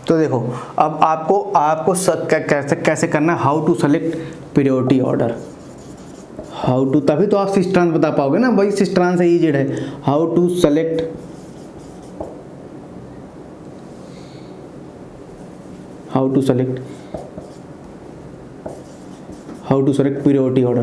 तो देखो अब आपको कैसे करना है, how to select periodic order, how to, तभी तो आप सिस्ट्रांस बता पाओगे ना, वही सिस्ट्रांस है, इजेड है। How to select periodic order.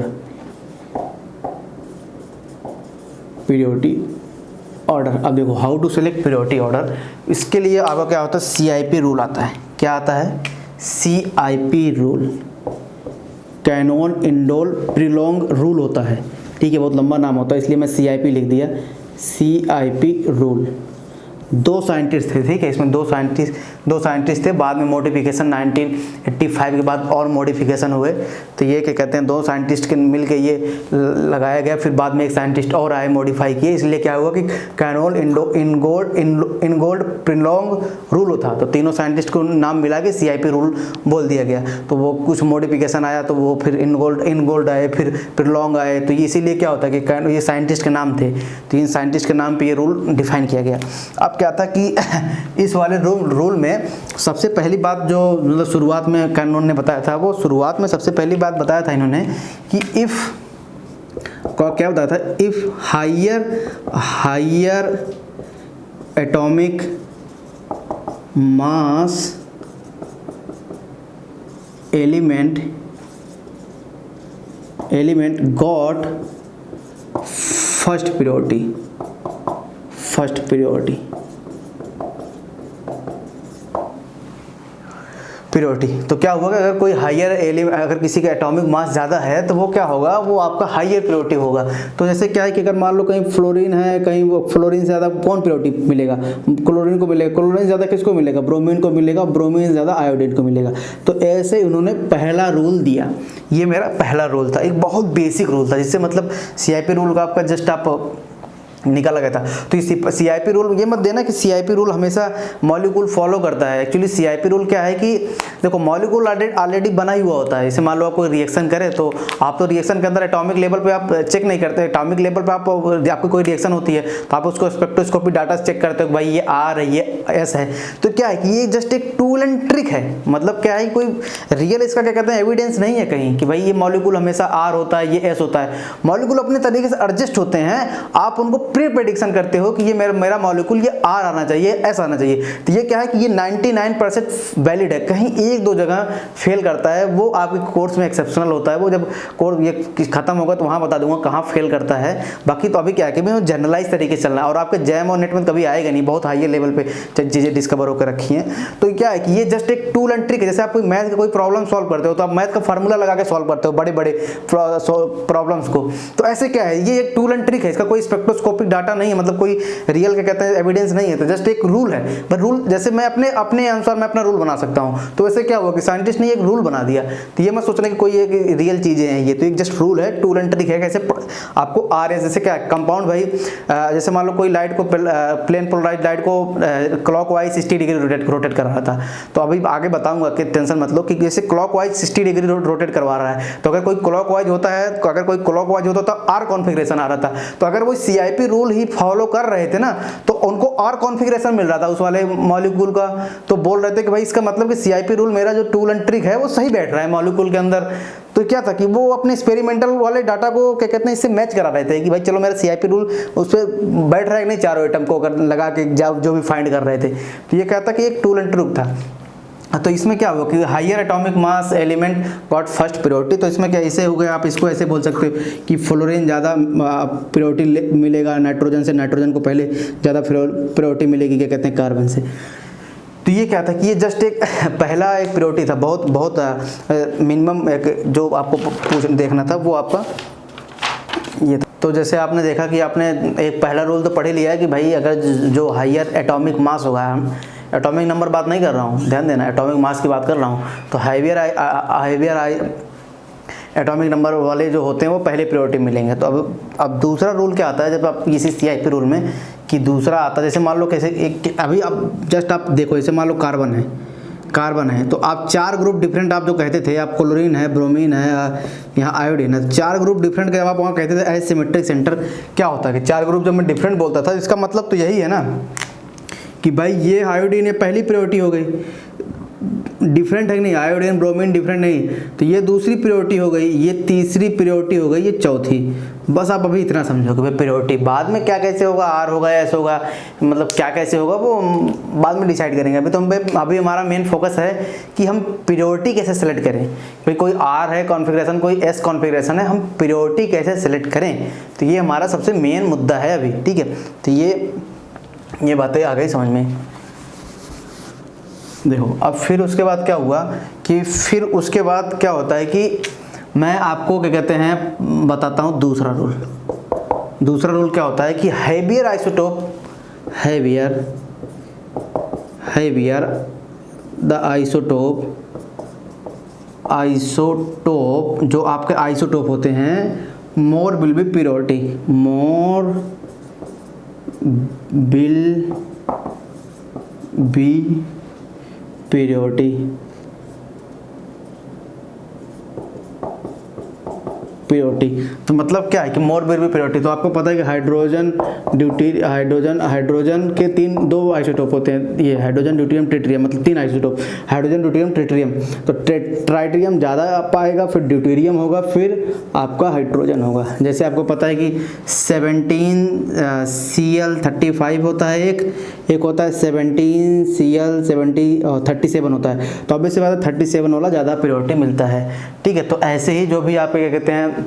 अब देखो how to select periodic order, इसके लिए आपका क्या होता है, CIP रूल आता है। क्या आता है? CIP rule, Cahn Ingold Prelog rule होता है। ठीक है, बहुत लंबा नाम होता है इसलिए मैं CIP लिख दिया। CIP रूल, 2 साइंटिस्ट थे, ठीक है, इसमें दो साइंटिस्ट थे, बाद में मॉडिफिकेशन 1985 के बाद और मॉडिफिकेशन हुए, तो ये क्या कहते हैं, 2 साइंटिस्ट के मिल के ये लगाया गया, फिर बाद में एक साइंटिस्ट और आए मॉडिफाई किए, इसलिए क्या हुआ कि कैनोन इंगोल्ड प्रिलोंग रूल होता, तो तीनों साइंटिस्ट को नाम मिला के CIP रूल बोल दिया गया। तो वो कुछ मॉडिफिकेशन आया तो वो फिर इनगोल्ड आए, फिर प्रिलोंग आए, तो इसीलिए क्या होता है कि ये साइंटिस्ट के नाम थे, तो इन साइंटिस्ट के नाम पे ये रूल डिफाइन किया गया। अब क्या था कि इस वाले रूल में सबसे पहली बात जो मतलब शुरुआत में कैनोन ने बताया था, वो शुरुआत में सबसे पहली बात बताया था इन्होंने कि इफ क्या बताया था, if higher atomic mass element got first priority, तो क्या होगा, अगर कोई हायर एलिमेंट, अगर किसी का एटॉमिक मास ज़्यादा है तो वो क्या होगा, वो आपका हायर प्रियोरिटी होगा। तो जैसे क्या है कि अगर मान लो कहीं फ्लोरीन है, कहीं वो फ्लोरीन से ज़्यादा कौन प्रियोरिटी मिलेगा, क्लोरीन को मिलेगा, क्लोरीन ज़्यादा किसको मिलेगा, ब्रोमीन को मिलेगा, ब्रोमीन ज़्यादा आयोडीन को मिलेगा। तो ऐसे उन्होंने पहला रूल दिया, ये मेरा पहला रूल था, एक बहुत बेसिक रूल था, जिससे मतलब CIP रूल का आपका जस्ट आप निकाला गया था। तो इस CIP रूल, ये मत देना कि CIP रूल हमेशा मॉलिक्यूल फॉलो करता है। एक्चुअली CIP रूल क्या है कि देखो मॉलिक्यूल ऑलरेडी बना ही हुआ होता है। जैसे मान लो आप कोई रिएक्शन करे तो आप तो रिएक्शन के अंदर एटॉमिक लेवल पे आप चेक नहीं करते, एटॉमिक लेवल पे आपको कोई रिएक्शन होती है तो आप उसको स्पेक्ट्रोस्कोपी डाटा से चेक करते हो भाई ये R है, ये S है। तो क्या है कि ये जस्ट एक टूल एंड ट्रिक है, मतलब क्या है कोई रियल इसका क्या कहते हैं एविडेंस नहीं है कहीं कि भाई ये मॉलिक्यूल हमेशा R होता है, ये S होता है। मॉलिक्यूल अपने तरीके से एडजस्ट होते हैं, आप उनको प्री प्रेडिक्शन करते हो कि ये मेरा मॉलिक्यूल ये R आना चाहिए, S आना चाहिए। तो ये क्या है कि ये 99% वैलिड है, कहीं 1-2 जगह फेल करता है, वो आपके कोर्स में एक्सेप्शनल होता है, वो जब कोर्स ये खत्म होगा तो वहाँ बता दूंगा कहाँ फेल करता है। बाकी तो अभी क्या है कि मैं जनरलाइज तरीके से चलना है, और आपके जैम और नेट में कभी आएगा नहीं, बहुत हाई लेवल पे चीज़ें डिस्कवर होकर रखी हैं। तो क्या है कि ये जस्ट एक टूल एंड ट्रिक है। जैसे आप कोई मैथ का कोई प्रॉब्लम सॉल्व करते हो तो आप मैथ का फार्मूला लगा के सॉल्व करते हो बड़े बड़े प्रॉब्लम्स को, तो ऐसे क्या है ये एक टूल एंड ट्रिक है, इसका कोई स्पेक्ट्रोस्कोपिक डाटा नहीं है, मतलब कोई रियल क्या कहते हैं एविडेंस नहीं है, तो जस्ट एक रूल है। पर रूल जैसे मैं अपने अनुसार मैं अपना रूल बना सकता हूं, तो वैसे क्या हुआ कि साइंटिस्ट ने एक रूल बना दिया, तो ये मत सोचना कि कोई एक रियल चीजें हैं, ये तो एक जस्ट रूल है, टूल एंड ट्रिक है। कैसे आपको RS जैसे क्या है कंपाउंड भाई, जैसे मान लो कोई लाइट को प्लेन पोलराइज्ड लाइट को क्लॉकवाइज 60 डिग्री रोटेट कर रहा था, तो अभी आगे बताऊंगा कि टेंशन मत लो कि जैसे क्लॉकवाइज 60 डिग्री रोटेट करवा रहा है, तो अगर कोई क्लॉकवाइज होता है तो R कॉन्फिगरेशन आ रहा था, तो अगर वो CIP रूल ही फॉलो कर रहे थे ना तो उनको R कॉन्फिगरेशन मिल रहा था उस वाले मॉलिक्यूल का, तो बोल रहे थे कि भाई इसका मतलब कि CIP रूल मेरा जो टूल एंड ट्रिक है वो सही बैठ रहा है मॉलिक्यूल के अंदर। तो क्या था कि वो अपने एक्सपेरिमेंटल वाले डाटा को क्या कहते हैं इससे मैच करा रहे थे कि भाई चलो मेरा CIP रूल उस पर बैठ रहा है कि नहीं, चारों एटम को अगर लगा के जो भी फाइंड कर रहे थे। तो ये क्या था कि एक टूल एंड ट्रिक था। तो इसमें क्या हुआ कि higher atomic mass element got first priority, तो इसमें क्या ऐसे हो गया, आप इसको ऐसे बोल सकते हो कि फ्लोरीन ज़्यादा प्रायोरिटी मिलेगा नाइट्रोजन से, नाइट्रोजन को पहले ज़्यादा प्रायोरिटी मिलेगी क्या कहते हैं कार्बन से। तो ये क्या था कि ये जस्ट एक पहला एक प्रायोरिटी था, बहुत मिनिमम एक जो आपको देखना था वो आपका ये था। तो जैसे आपने देखा कि आपने एक पहला रूल तो पढ़ ही लिया है कि भाई अगर जो हायर एटॉमिक मास होगा, हम एटॉमिक नंबर बात नहीं कर रहा हूँ, ध्यान देना, एटॉमिक मास की बात कर रहा हूँ, तो हाईवियर एटॉमिक नंबर वाले जो होते हैं वो पहले प्रायोरिटी मिलेंगे। तो अब दूसरा रूल क्या आता है जब आप किसी CIP रूल में कि दूसरा आता है, जैसे मान लो कैसे एक अभी आप जस्ट आप देखो, जैसे मान लो कार्बन है तो आप 4 ग्रुप डिफरेंट आप जो कहते थे, आप क्लोरीन है, ब्रोमीन है, यहाँ आयोडीन है, 4 ग्रुप डिफरेंट के जब आप वहाँ कहते थे एज सिमेट्रिक सेंटर, क्या होता है कि 4 ग्रुप जब मैं डिफरेंट बोलता था, इसका मतलब तो यही है ना कि भाई ये आयोडीन ये पहली प्रायोरिटी हो गई, डिफरेंट है कि नहीं, आयोडीन ब्रोमीन डिफरेंट नहीं, तो ये दूसरी प्योरिटी हो गई, ये तीसरी प्योरिटी हो गई, ये चौथी। बस आप अभी इतना समझो कि भाई प्योरिटी बाद में क्या कैसे होगा, आर होगा एस होगा, मतलब क्या कैसे होगा वो बाद में डिसाइड करेंगे। अभी तो अभी हमारा मेन फोकस है कि हम प्योरिटी कैसे सेलेक्ट करें। भाई कोई आर है कॉन्फ़िगरेशन, कोई एस कॉन्फ़िगरेशन है, हम प्योरिटी कैसे सेलेक्ट करें, तो ये हमारा सबसे मेन मुद्दा है अभी, ठीक है। तो ये बातें आ गई समझ में। देखो अब फिर उसके बाद क्या हुआ कि फिर उसके बाद क्या होता है कि मैं आपको क्या कहते हैं बताता हूँ दूसरा रूल। दूसरा रूल क्या होता है कि heavier isotope, heavier the isotope जो आपके आइसोटोप होते हैं, more will be purity, more will be purity, तो मतलब क्या है कि मोर विल बी प्योरिटी। तो आपको पता है कि हाइड्रोजन के दो आइसोटोप होते हैं, ये हाइड्रोजन ड्यूटेरियम ट्रिटियम, मतलब 3 आइसोटोप, हाइड्रोजन ड्यूटेरियम ट्रिटियम। तो ट्राइटिरियम ज़्यादा पाएगा, फिर ड्यूटेरियम होगा, फिर आपका हाइड्रोजन होगा। जैसे आपको पता है कि 17Cl35 होता है, एक होता है 17Cl37 होता है। तो अब इससे बाद 37 वाला ज़्यादा प्योरिटी मिलता है, ठीक है। तो ऐसे ही जो भी आप क्या कहते हैं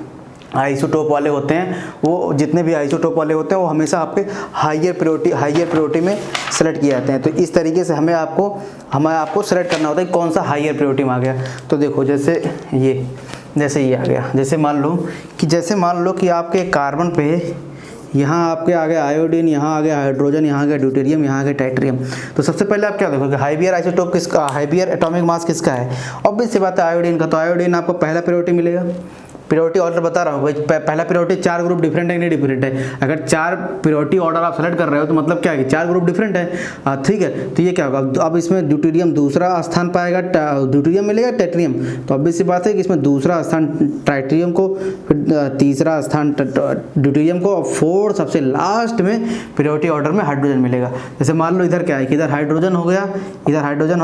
आइसोटोप वाले होते हैं, वो जितने भी आइसोटोप वाले होते हैं वो हमेशा आपके हाईयर प्योरिटी में सेलेक्ट किए जाते हैं। तो इस तरीके से हमें आपको सेलेक्ट करना होता है कौन सा हाईयर प्योरिटी में आ गया। तो देखो जैसे ये आ गया, जैसे मान लो कि आपके कार्बन पे यहाँ आपके आ गया आयोडीन, यहाँ आ गया हाइड्रोजन, यहाँ आ गया ड्यूटेरियम, यहाँ आ गया टाइटेरियम। तो सबसे पहले आप क्या देखोगे, हाईवियर आइसोटोप किसका, हाईवियर एटॉमिक मास किसका है, ऑब्वियस सी बात है आयोडीन का। तो आयोडीन आपको पहला प्योरिटी मिलेगा। प्योरिटी ऑर्डर बता रहा हूँ भाई, पहला प्योरिटी 4 ग्रुप डिफरेंट है कि नहीं डिफरेंट है। अगर 4 प्योरिटी ऑर्डर आप सेलेक्ट कर रहे हो तो मतलब क्या है कि 4 ग्रुप डिफरेंट है, ठीक है। तो ये क्या होगा, अब इसमें ड्यूटेरियम दूसरा स्थान पाएगा, ड्यूटेरियम मिलेगा ट्राइटेरियम, तो ऑब्वियस सी बात है कि इसमें दूसरा स्थान ट्राइटेरियम को, फिर तीसरा स्थान ड्यूटेरियम को, और 4 सबसे लास्ट में प्योरिटी ऑर्डर में हाइड्रोजन मिलेगा। जैसे मान लो इधर क्या है कि इधर हाइड्रोजन हो गया, इधर आयोडीन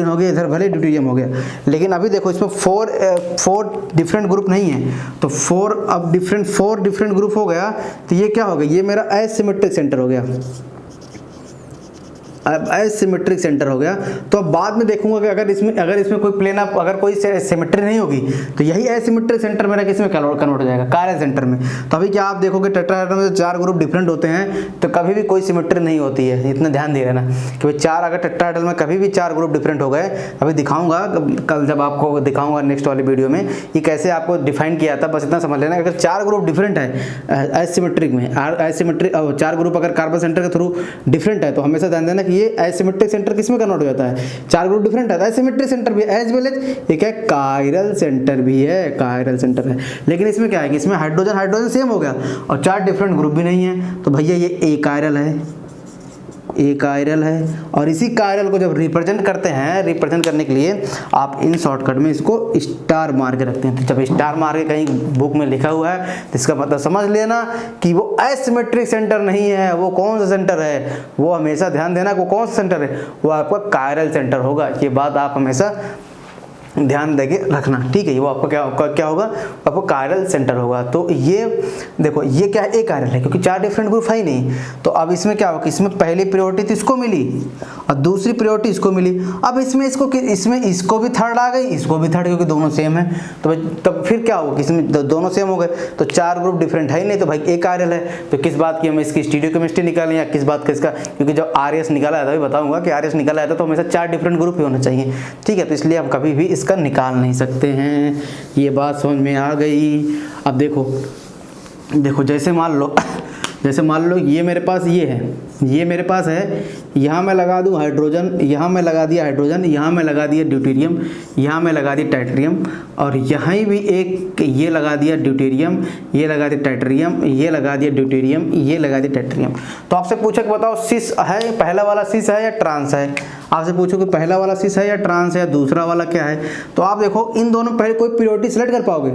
हो गया, इधर भले ड्यूटेरियम हो गया, लेकिन अभी देखो इसमें 4 डिफरेंट ग्रुप नहीं है। तो 4 डिफरेंट ग्रुप हो गया, तो ये क्या हो गया, ये मेरा एसिमेट्रिक सेंटर हो गया। अब एसिमेट्रिक सेंटर हो गया। तो अब बाद में देखूंगा कि अगर इसमें कोई प्लेन अप, अगर कोई सिमेट्री नहीं होगी तो यही एसिमेट्रिक सेंटर मेरा किस में कन्वर्ट हो जाएगा, कायरल सेंटर में। तो अभी क्या आप देखोगे टेट्राहेड्रल में 4 ग्रुप डिफरेंट होते हैं तो कभी भी कोई सिमेट्री नहीं होती है, इतना ध्यान दे ना कि भाई 4 अगर टेट्राहेड्रल में कभी भी 4 ग्रुप डिफरेंट हो गए, अभी दिखाऊंगा कल जब आपको दिखाऊंगा नेक्स्ट वाली वीडियो में ये कैसे आपको डिफाइन किया था। बस इतना समझ लेना, अगर 4 ग्रुप डिफरेंट है एसिमेट्रिक में, एसिमेट्रिक 4 ग्रुप अगर कार्बन सेंटर के थ्रू डिफरेंट है तो हमेशा ध्यान देना कि ये एसिमेट्रिक सेंटर किसमें कन्वर्ट हो जाता है, 4 ग्रुप डिफरेंट है एसिमेट्रिक सेंटर भी एज वेल एज एक है कायरल सेंटर भी है, कायरल सेंटर है। लेकिन इसमें क्या है कि इसमें हाइड्रोजन सेम हो गया और 4 डिफरेंट ग्रुप भी नहीं है, तो भैया ये ए कायरल है। और इसी कायरल को जब रिप्रेजेंट करते हैं, रिप्रेजेंट करने के लिए आप इन शॉर्टकट में इसको स्टार मार के रखते हैं। तो जब स्टार मार के कहीं बुक में लिखा हुआ है तो इसका मतलब समझ लेना कि वो एसिमेट्रिक सेंटर नहीं है। वो कौन सा सेंटर है, वो हमेशा ध्यान देना वो कौन सा सेंटर है, वो आपका कायरल सेंटर होगा। ये बात आप हमेशा ध्यान देके रखना, ठीक है। वो आपका क्या होगा, आपको कायरल सेंटर होगा। तो ये देखो ये क्या है, एक कायरल है क्योंकि 4 डिफरेंट ग्रुप है ही नहीं। तो अब इसमें क्या होगा, इसमें पहली प्रायोरिटी तो इसको मिली और दूसरी प्रायोरिटी इसको मिली। अब इसमें इसको भी थर्ड आ गई, इसको भी थर्ड, क्योंकि दोनों सेम है। तो तब फिर क्या होगा, इसमें दोनों सेम हो गए तो 4 ग्रुप डिफरेंट है ही नहीं, तो भाई एक कायरल है। तो किस बात की हम इसकी स्टीरियोकेमिस्ट्री निकालें या किस बात का इसका, क्योंकि जब RS निकाला है तभी बताऊंगा कि RS निकाला है तो हमेशा 4 डिफरेंट ग्रुप ही होना चाहिए, ठीक है। तो इसलिए हम कभी भी इसका निकाल नहीं सकते हैं। ये बात समझ में आ गई। अब देखो जैसे मान लो ये मेरे पास है, यहाँ मैं लगा दूँ हाइड्रोजन, यहाँ मैं लगा दिया हाइड्रोजन, यहाँ मैं लगा दिया ड्यूटेरियम, यहाँ मैं लगा दिया टाइटेरियम, और यहाँ भी एक ये लगा दिया ड्यूटेरियम, ये लगा दिया टाइटेरियम, ये लगा दिया ड्यूटेरियम, ये लगा दिया टाइटेरियम। तो आपसे पूछा कि बताओ सिस है, पहला वाला सिस है या ट्रांस है। आपसे पूछो कि पहला वाला सिस है या ट्रांस है, दूसरा वाला क्या है। तो आप देखो इन दोनों पहले कोई प्योरिटी सेलेक्ट कर पाओगे,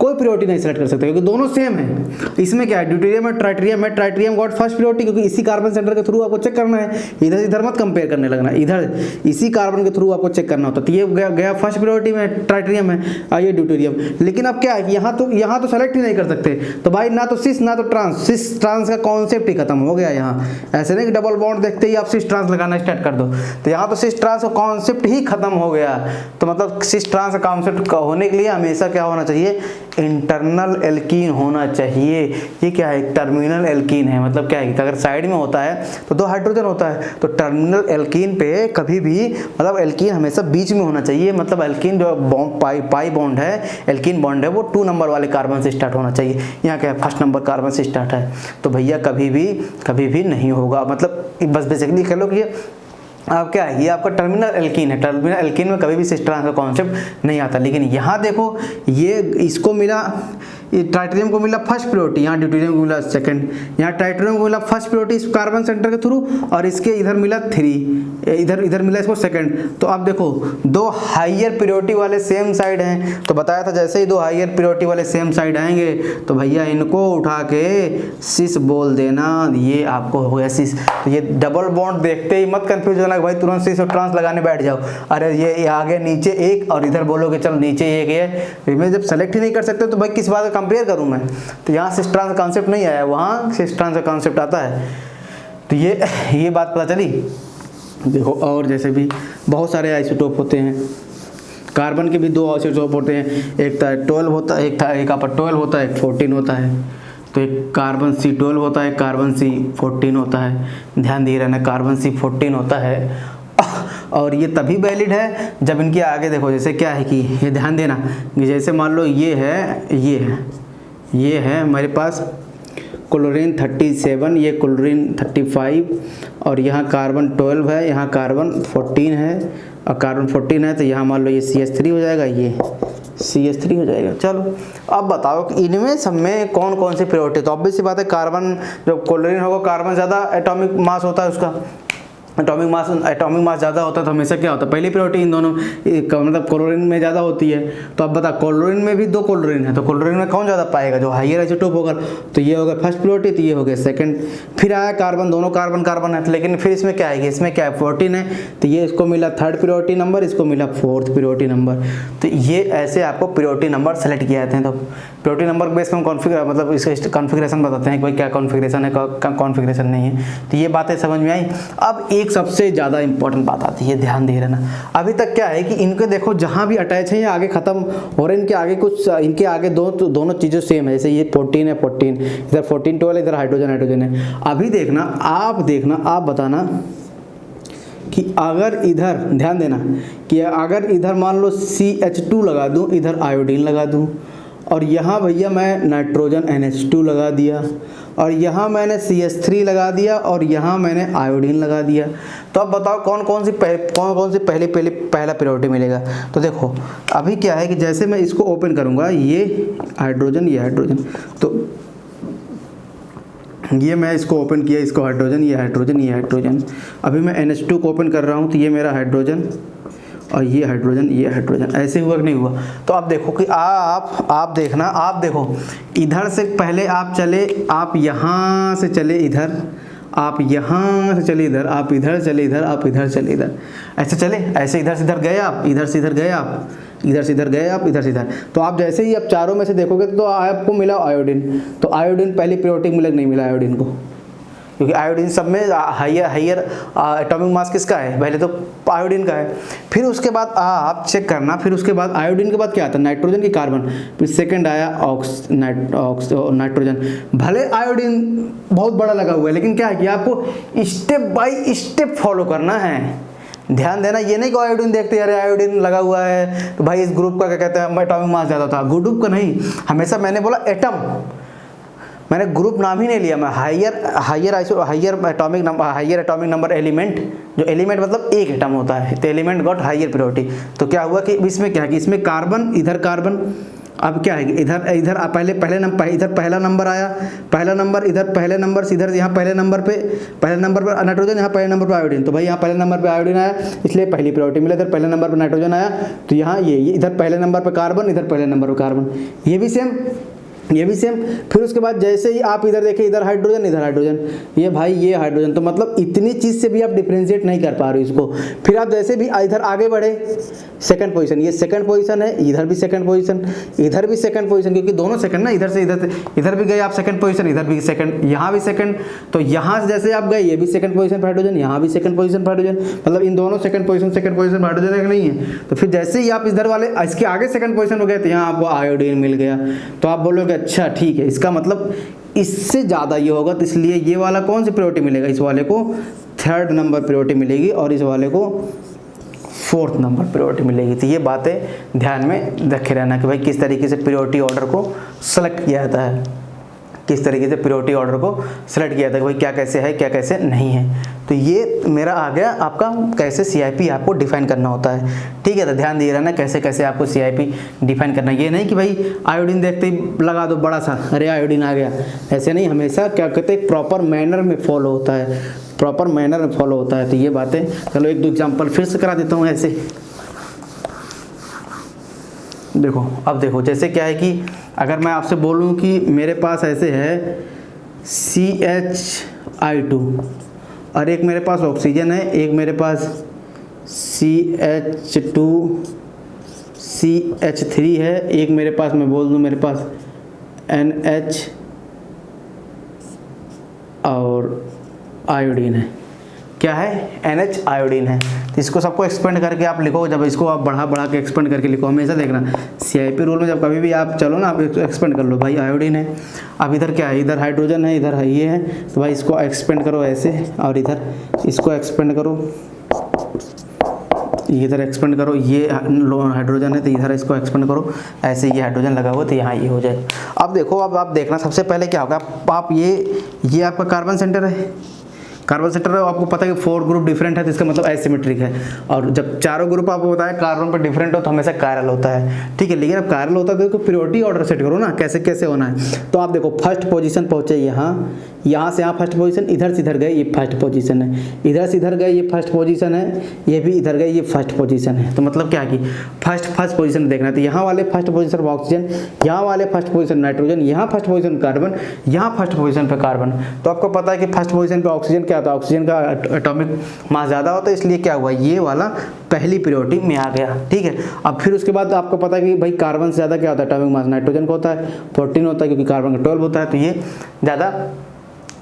कोई प्रायोरिटी नहीं सेलेक्ट कर सकते क्योंकि दोनों सेम है। इसमें क्या है, ड्यूटेरियम और ट्राइटेरियम है, ट्राइटेरियम गॉट फर्स्ट प्रायोरिटी क्योंकि इसी कार्बन सेंटर के थ्रू आपको चेक करना है, इधर इधर मत कंपेयर करने लगना, इधर इसी कार्बन के थ्रू आपको चेक करना होता है। तो ये गया फर्स्ट प्रायोरिटी में, ट्राइटेरियम है, ये ड्यूटेरियम। लेकिन अब क्या है, यहाँ तो सेलेक्ट ही नहीं कर सकते, तो भाई ना तो सिस ना तो ट्रांस, सिस ट्रांस का कॉन्सेप्ट ही खत्म हो गया यहाँ। ऐसे नहीं कि डबल बॉन्ड देखते ही आप सिस ट्रांस लगाना स्टार्ट कर दो, तो यहाँ तो सिस ट्रांस का कॉन्सेप्ट ही खत्म हो गया। तो मतलब सिस ट्रांस का कॉन्सेप्ट होने के लिए हमेशा क्या होना चाहिए, इंटरनल एल्कीन होना चाहिए। ये क्या है, टर्मिनल एल्कीन है, मतलब क्या है कि अगर साइड में होता है तो 2 हाइड्रोजन होता है, तो टर्मिनल एल्कीन पे कभी भी मतलब एल्कीन हमेशा बीच में होना चाहिए। मतलब एल्कीन जो पाई बॉन्ड है, एल्कीन बॉन्ड है, वो 2 नंबर वाले कार्बन से स्टार्ट होना चाहिए। यहाँ क्या है, फर्स्ट नंबर कार्बन से स्टार्ट है, तो भैया कभी भी नहीं होगा। मतलब बस बेसिकली कह लो कि अब क्या है, ये आपका टर्मिनल एल्कीन है, टर्मिनल एल्कीन में कभी भी सिस ट्रांस का कॉन्सेप्ट नहीं आता। लेकिन यहाँ देखो, ये इसको मिला, ये ट्राइटेरियम को मिला फर्स्ट प्रायोरिटी, यहाँ ड्यूटेरियम को मिला सेकंड, यहाँ ट्राइटेरियम को मिला फर्स्ट प्रायोरिटी इस कार्बन सेंटर के थ्रू, और इसके इधर मिला 3, इधर मिला इसको सेकंड। तो अब देखो 2 हाइयर प्रायोरिटी वाले सेम साइड हैं, तो बताया था जैसे ही 2 हाइयर प्रायोरिटी वाले सेम साइड आएंगे तो भैया इनको उठा के सिस बोल देना, ये आपको हो गया सिस। तो ये डबल बॉन्ड देखते ही मत कंफ्यूज होना भाई तुरंत सिस और ट्रांस लगाने बैठ जाओ, अरे ये आगे नीचे एक और इधर बोलोगे चल नीचे एक है, मैं जब सेलेक्ट ही नहीं कर सकते तो भाई किस बात का कंपेयर करूं मैं। तो यहाँ सिस ट्रांस का कॉन्सेप्ट नहीं आया, वहाँ सिस ट्रांस का कॉन्सेप्ट आता है। तो ये बात पता चली। देखो और जैसे भी बहुत सारे आइसोटोप होते हैं, कार्बन के भी 2 आइसोटोप होते हैं, एक था 12 होता है, एक आपका 12 होता है, एक 14 होता है। तो एक कार्बन C12 होता है, कार्बन C14 होता है, ध्यान दिए रहना, कार्बन C14 होता है। और ये तभी वैलिड है जब इनके आगे देखो, जैसे क्या है कि ये ध्यान देना कि जैसे मान लो ये है मेरे पास क्लोरीन 37, ये क्लोरीन 35, और यहाँ कार्बन 12 है, यहाँ कार्बन 14 है, और कार्बन 14 है तो यहाँ मान लो ये CH3 हो जाएगा, ये CH3 हो जाएगा। चलो अब बताओ कि इनमें सब में कौन कौन सी प्रायोरिटी। तो ऑब्वियस सी बात है, कार्बन जब क्लोरीन होगा, कार्बन ज़्यादा एटॉमिक मास होता है उसका, एटॉमिक मास ज़्यादा होता है, तो हमेशा क्या होता है, पहली प्रायोरिटी इन दोनों मतलब क्लोरीन में ज़्यादा होती है। तो अब बता, क्लोरीन में भी 2 क्लोरीन है, तो क्लोरीन में कौन ज़्यादा पाएगा, जो हाइयर आइसोटोप होगा। तो ये होगा फर्स्ट प्रायोरिटी, तो ये हो गया सेकंड। फिर आया कार्बन, दोनों कार्बन है, लेकिन फिर इसमें क्या है, इसमें क्या है 14 है, तो ये इसको मिला 3rd प्रायोरिटी नंबर, इसको मिला 4th प्रायोरिटी नंबर। तो ये ऐसे आपको प्रायोरिटी नंबर सेलेक्ट किए जाते हैं। तो प्रायोरिटी नंबर बेस पर हम मतलब इसका कॉन्फ़िगरेशन बताते हैं कि भाई क्या कॉन्फ़िगरेशन है, कॉन्फ़िगरेशन नहीं है। तो ये बातें समझ में आई। अब एक सबसे ज़्यादा इंपॉर्टेंट बात आती है, ध्यान दे रहना। अभी तक क्या है कि इनके देखो जहाँ भी अटैच है ये आगे खत्म हो रहे हैं, इनके आगे कुछ, इनके आगे दोनों चीज़ें सेम है। जैसे ये 14 है, 14 इधर 14 12, इधर हाइड्रोजन है। अभी देखना, आप बताना कि अगर इधर ध्यान देना कि अगर इधर मान लो CH2 लगा दूँ, इधर आयोडीन लगा दूँ, और यहाँ भैया मैं नाइट्रोजन NH2 लगा दिया, और यहाँ मैंने CH3 लगा दिया, और यहाँ मैंने आयोडीन लगा दिया, तो अब बताओ कौन कौन सी पहला प्रायोरिटी मिलेगा। तो देखो अभी क्या है कि जैसे मैं इसको ओपन करूँगा, ये हाइड्रोजन, तो ये मैं इसको ओपन किया, इसको हाइड्रोजन, ये हाइड्रोजन। अभी मैं NH2 को ओपन कर रहा हूँ, तो ये मेरा हाइड्रोजन, और ये हाइड्रोजन, ऐसे हुआ कि नहीं हुआ। तो आप देखो कि आप देखना, आप देखो इधर से पहले आप चले, आप यहाँ से चले इधर, आप यहाँ से चले इधर, आप इधर चले इधर, आप इधर चले इधर, ऐसे चले, ऐसे इधर से इधर गए आप, इधर से इधर गए आप, इधर से इधर गए आप, इधर से इधर। तो आप जैसे ही आप चारों में से देखोगे तो आपको मिला आयोडीन। तो आयोडीन पहली प्रायोरिटी मिला, नहीं मिला आयोडीन को, क्योंकि आयोडीन सब में हाइयर एटॉमिक मास किसका है, पहले तो आयोडीन का है। फिर उसके बाद आप चेक करना, फिर उसके बाद आयोडीन के बाद क्या आता है, नाइट्रोजन की कार्बन, फिर सेकंड आया नाइट्रोजन। भले आयोडीन बहुत बड़ा लगा हुआ है, लेकिन क्या है कि आपको स्टेप बाय स्टेप फॉलो करना है। ध्यान देना, ये नहीं कि आयोडीन देखते अरे आयोडीन लगा हुआ है तो भाई इस ग्रुप का क्या कहते हैं एटॉमिक मास ज़्यादा था, ग्रुप का नहीं, हमेशा मैंने बोला एटम, मैंने ग्रुप नाम ही नहीं लिया, मैं हाइयर एटॉमिक नंबर एलिमेंट, जो एलिमेंट मतलब एक एटम होता है, तो एलिमेंट गॉट हाइयर प्रायोरिटी। तो क्या हुआ कि इसमें क्या है कि इसमें कार्बन, इधर कार्बन, अब क्या है, इधर इधर पहले नंबर, इधर पहला नंबर आया, पहला नंबर इधर, पहले नंबर से इधर, यहाँ पहले नंबर पर नाइट्रोजन, यहाँ पहले नंबर पर आयोडीन, तो भाई यहाँ पहले नंबर पर आयोडीन आया इसलिए पहली प्रायोरिटी मिला। इधर पहले नंबर पर नाइट्रोजन आया तो यहाँ ये इधर पहले नंबर पर कार्बन, इधर पहले नंबर पर कार्बन, ये भी सेम, ये भी सेम। फिर उसके बाद जैसे ही आप इधर देखिए, इधर हाइड्रोजन, इधर हाइड्रोजन, ये भाई ये हाइड्रोजन, तो मतलब इतनी चीज़ से भी आप डिफ्रेंशिएट नहीं कर पा रहे हो इसको। फिर आप जैसे भी इधर आगे बढ़े, सेकंड पोजीशन, ये सेकंड पोजीशन है, इधर भी सेकंड पोजीशन, इधर भी सेकंड पोजीशन, क्योंकि दोनों सेकंड ना, इधर से इधर भी गए आप सेकंड पोजीशन, इधर भी सेकंड, यहाँ भी सेकंड, तो यहाँ से जैसे आप गए ये भी सेकंड पोजीशन पर हाइड्रोजन, यहाँ भी सेकंड पोजीशन पर हाइड्रोजन, मतलब इन दोनों सेकंड पोजीशन पर हाइड्रोजन नहीं है। तो फिर जैसे ही आप इधर वाले इसके आगे सेकंड पोजीशन हो गए तो यहाँ आपको आयोडीन मिल गया, तो आप बोलोगे अच्छा ठीक है, इसका मतलब इससे ज़्यादा ये होगा, तो इसलिए ये वाला कौन सी प्रायोरिटी मिलेगा, इस वाले को थर्ड नंबर प्रायोरिटी मिलेगी और इस वाले को फोर्थ नंबर प्रायोरिटी मिलेगी। तो ये बातें ध्यान में रखे रहना कि भाई किस तरीके से प्रायोरिटी ऑर्डर को सेलेक्ट किया जाता है, किस तरीके से प्रायोरिटी ऑर्डर को सेलेक्ट किया जाता है कि भाई क्या कैसे है क्या कैसे नहीं है। तो ये मेरा आ गया आपका कैसे CIP आपको डिफाइन करना होता है, ठीक है। तो ध्यान दिए रहना कैसे कैसे आपको CIP डिफाइन करना है। ये नहीं कि भाई आयोडीन देखते ही लगा दो बड़ा सा, अरे आयोडीन आ गया, ऐसे नहीं, हमेशा क्या कहते हैं प्रॉपर मैनर में फॉलो होता है, प्रॉपर मैनर में फॉलो होता है। तो ये बातें, चलो एक दो एग्जाम्पल फिर से करा देता हूँ ऐसे। देखो अब देखो, जैसे क्या है कि अगर मैं आपसे बोलूँ कि मेरे पास ऐसे है CH2 और एक मेरे पास ऑक्सीजन है, एक मेरे पास CH2 CH3 है, एक मेरे पास मैं बोल दूँ मेरे पास NH और आयोडीन है, क्या है NH आयोडीन है। तो इसको सबको एक्सपेंड करके आप लिखो, जब इसको आप बढ़ा के एक्सपेंड करके लिखो, हमेशा देखना CIP रूल में जब कभी भी आप चलो ना, आप एक्सपेंड कर लो, भाई आयोडीन है, अब इधर क्या है, इधर हाइड्रोजन है, इधर ये है, तो भाई इसको एक्सपेंड करो ऐसे, और इधर इसको एक्सपेंड करो, इधर एक्सपेंड करो, ये हाइड्रोजन है तो इधर इसको एक्सपेंड करो, ऐसे ये हाइड्रोजन लगा हुआ तो यहाँ ये हो जाए। अब देखो, अब आप देखना सबसे पहले क्या होगा, आप ये आपका कार्बन सेंटर है, कार्बन सेंटर है, आपको पता है कि 4 ग्रुप डिफरेंट है तो इसका मतलब एसिमेट्रिक है, और जब चारों ग्रुप आपको बताया कार्बन पर डिफरेंट हो तो हमेशा कायरल होता है, ठीक है। लेकिन अब कायरल होता है तो प्रायोरिटी ऑर्डर सेट करो ना, कैसे कैसे होना है। तो आप देखो फर्स्ट पोजीशन पहुंचे यहाँ से यहाँ फर्स्ट पोजीशन, इधर से इधर गए ये फर्स्ट पोजीशन है, इधर से इधर गए ये फर्स्ट पोजीशन है, ये भी इधर गए ये फर्स्ट पोजीशन है। तो मतलब क्या कि फर्स्ट पोजीशन देखना है, तो यहाँ वाले फर्स्ट पोजीशन पर ऑक्सीजन, यहाँ वाले फर्स्ट पोजीशन नाइट्रोजन, यहाँ फर्स्ट पोजीशन कार्बन, यहाँ फर्स्ट पोजीशन पे कार्बन। तो आपको पता है कि फर्स्ट पोजीशन पे ऑक्सीजन क्या होता है, ऑक्सीजन का एटॉमिक मास ज़्यादा होता है, इसलिए क्या हुआ, ये वाला पहली प्रायोरिटी में आ गया, ठीक है। अब फिर उसके बाद आपको पता है कि भाई कार्बन से ज़्यादा क्या होता है, एटॉमिक मास नाइट्रोजन का होता है 14 होता है, क्योंकि कार्बन का 12 होता है, तो ये ज़्यादा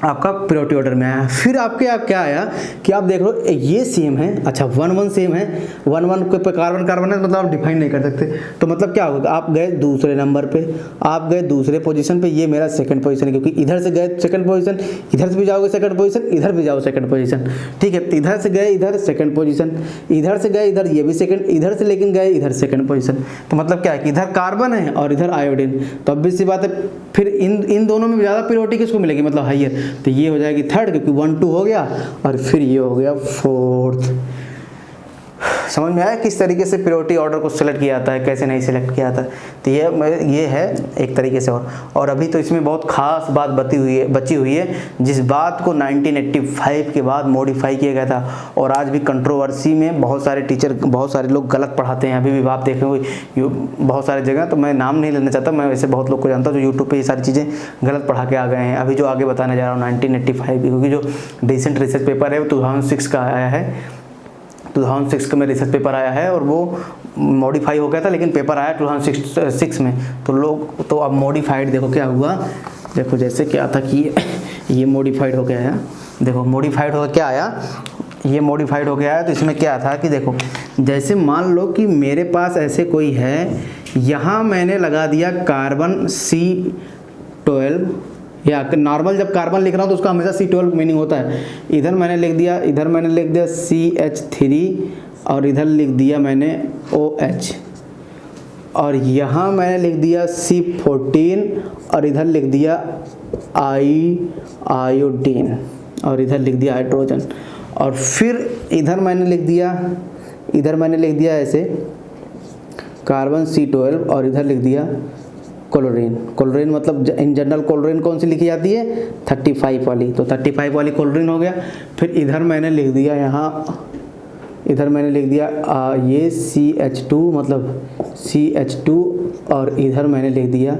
आपका प्रायोरिटी ऑर्डर में आया। फिर आपके क्या आया कि आप देख लो ये सेम है, अच्छा 1 सेम है, 1 पे कार्बन है, मतलब आप डिफाइन नहीं कर सकते। तो मतलब क्या होगा, आप गए दूसरे नंबर पे, आप गए दूसरे पोजीशन पे, ये मेरा सेकंड पोजीशन है, क्योंकि इधर से गए सेकंड पोजीशन, इधर से भी जाओगे सेकंड पोजीशन, इधर भी जाओ सेकंड पोजीशन, ठीक है। इधर से गए इधर सेकंड पोजीशन, इधर से गए इधर, ये भी सेकंड, इधर से लेकिन गए इधर सेकंड पोजीशन। तो मतलब क्या है कि इधर कार्बन है और इधर आयोडीन, तो अब भी सी बात है, फिर इन दोनों में ज़्यादा प्रायोरिटी किसको मिलेगी, मतलब हाइयर, तो ये हो जाएगी थर्ड, क्योंकि 1 2 हो गया, और फिर ये हो गया फोर्थ। समझ में आया किस तरीके से प्रायोरिटी ऑर्डर को सिलेक्ट किया जाता है, कैसे नहीं सिलेक्ट किया जाता है। तो ये है एक तरीके से। और अभी तो इसमें बहुत खास बात बची हुई है, जिस बात को 1985 के बाद मॉडिफाई किया गया था, और आज भी कंट्रोवर्सी में बहुत सारे टीचर, बहुत सारे लोग गलत पढ़ाते हैं। अभी भी आप देखेंगे बहुत सारी जगह, तो मैं नाम नहीं लेना चाहता, मैं वैसे बहुत लोग को जानता हूँ जो यूट्यूब पर ये सारी चीज़ें गलत पढ़ा के आ गए हैं। अभी जो आगे बताने जा रहा हूँ 1985, क्योंकि जो रिसेंट रिसर्च पेपर है वो 2006 का आया है, 2006 का में रिसर्च पेपर आया है, और वो मॉडिफाई हो गया था, लेकिन पेपर आया 2006 में। तो अब मॉडिफाइड देखो क्या हुआ, देखो जैसे क्या था कि ये मॉडिफाइड हो गया है, देखो मॉडिफाइड हो क्या आया, ये मॉडिफाइड हो गया है। तो इसमें क्या था कि देखो, जैसे मान लो कि मेरे पास ऐसे कोई है, यहाँ मैंने लगा दिया कार्बन C12, या नॉर्मल जब कार्बन लिख रहा हूँ तो उसका हमेशा C12 मीनिंग होता है। इधर मैंने लिख दिया CH3, और इधर लिख दिया मैंने OH, और यहाँ मैंने लिख दिया C14, और इधर लिख दिया आयोडीन, और इधर लिख दिया हाइड्रोजन, और फिर इधर मैंने लिख दिया ऐसे कार्बन C12, और इधर लिख दिया क्लोरीन। क्लोरीन मतलब इन जनरल क्लोरीन कौन सी लिखी जाती है, 35 वाली, तो 35 वाली क्लोरीन हो गया। फिर इधर मैंने लिख दिया यहाँ, इधर मैंने लिख दिया ये CH2 मतलब CH2 और इधर मैंने लिख दिया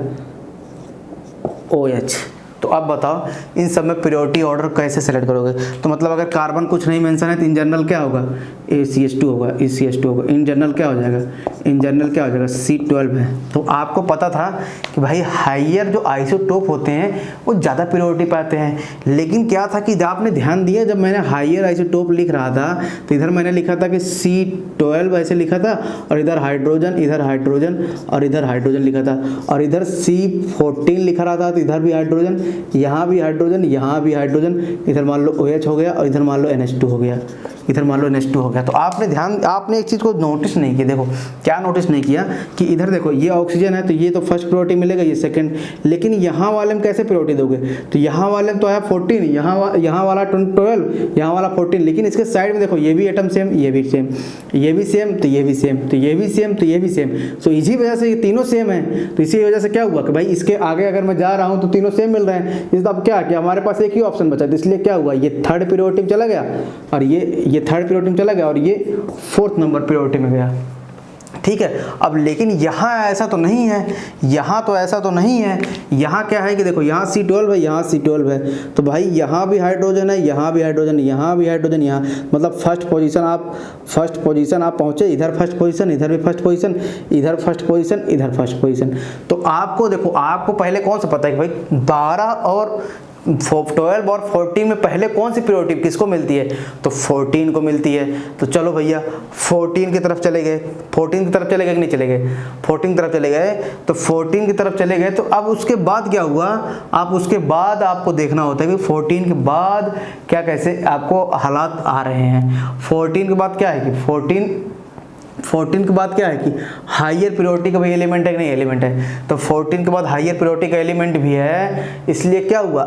OH। तो अब बताओ इन सब में प्रायोरिटी ऑर्डर कैसे सेलेक्ट करोगे। तो मतलब अगर कार्बन कुछ नहीं मेंशन है तो इन जनरल क्या होगा, CH2 होगा, CH2 होगा। इन जनरल क्या हो जाएगा, इन जनरल क्या हो जाएगा, C12 है। तो आपको पता था कि भाई हाइयर जो आइसोटोप होते हैं वो ज़्यादा प्रायोरिटी पाते हैं, लेकिन क्या था कि आपने ध्यान दिया जब मैंने हाइयर आइसोटोप लिख रहा था तो इधर मैंने लिखा था कि C12 ऐसे लिखा था, और इधर हाइड्रोजन, इधर हाइड्रोजन और इधर हाइड्रोजन लिखा था, और इधर C14 लिखा रहा था तो इधर भी हाइड्रोजन, यहाँ भी हाइड्रोजन, यहाँ भी हाइड्रोजन, इधर मान लो OH हो गया और इधर मान लो NH2 हो गया, इधर मान लो NH2 हो गया। तो आपने एक चीज़ को नोटिस नहीं किया, देखो क्या नोटिस नहीं किया कि इधर देखो ये ऑक्सीजन है तो ये तो फर्स्ट प्रायोरिटी मिलेगा, ये सेकंड, लेकिन यहाँ वाले में कैसे प्रायोरिटी दोगे, तो यहाँ वाले में तो आया 14, यहाँ वाला 12, यहाँ वाला 14, लेकिन इसके साइड में देखो ये भी एटम सेम, ये भी सेम, ये भी सेम, तो ये भी सेम, तो ये भी सेम, तो ये भी सेम। सो इसी वजह से ये तीनों सेम है, तो इसी वजह से क्या हुआ कि भाई इसके आगे अगर मैं जा रहा हूँ तो तीनों सेम मिल रहे हैं। इस अब क्या कि हमारे पास एक ही ऑप्शन बचा, तो इसलिए क्या हुआ, ये थर्ड प्रायोरिटी में चला गया और ये थर्ड प्रायोरिटी में चला गया और ये फोर्थ नंबर प्रायोरिटी में गया। ठीक है, अब लेकिन यहाँ ऐसा तो नहीं है, यहाँ तो ऐसा तो नहीं है, यहाँ क्या है कि देखो यहाँ C12 है, यहाँ C12 है, तो भाई यहाँ भी हाइड्रोजन है, यहाँ भी हाइड्रोजन, यहाँ भी हाइड्रोजन, यहाँ मतलब फर्स्ट पोजीशन आप पहुँचे, इधर फर्स्ट पोजीशन, इधर भी फर्स्ट पोजीशन, इधर फर्स्ट पोजीशन, इधर फर्स्ट पोजीशन। तो आपको देखो, आपको पहले कौन सा पता है कि भाई 12 और 12 और 14 में पहले कौन सी प्रायोरिटी किसको मिलती है, तो 14 को मिलती है। तो चलो भैया 14 की तरफ चले गए, 14 की तरफ चले गए कि नहीं चले गए, 14 की तरफ चले गए, तो 14 की तरफ चले गए। तो अब उसके बाद क्या हुआ, आप उसके बाद आपको देखना होता है कि 14 के बाद क्या कैसे आपको हालात आ रहे हैं। 14 के बाद क्या है कि 14 के बाद क्या है कि हाइयर प्रायोरिटी का भी एलिमेंट है कि नहीं, एलिमेंट है। तो 14 के बाद हाइयर प्रायोरिटी का एलिमेंट भी है, इसलिए क्या हुआ,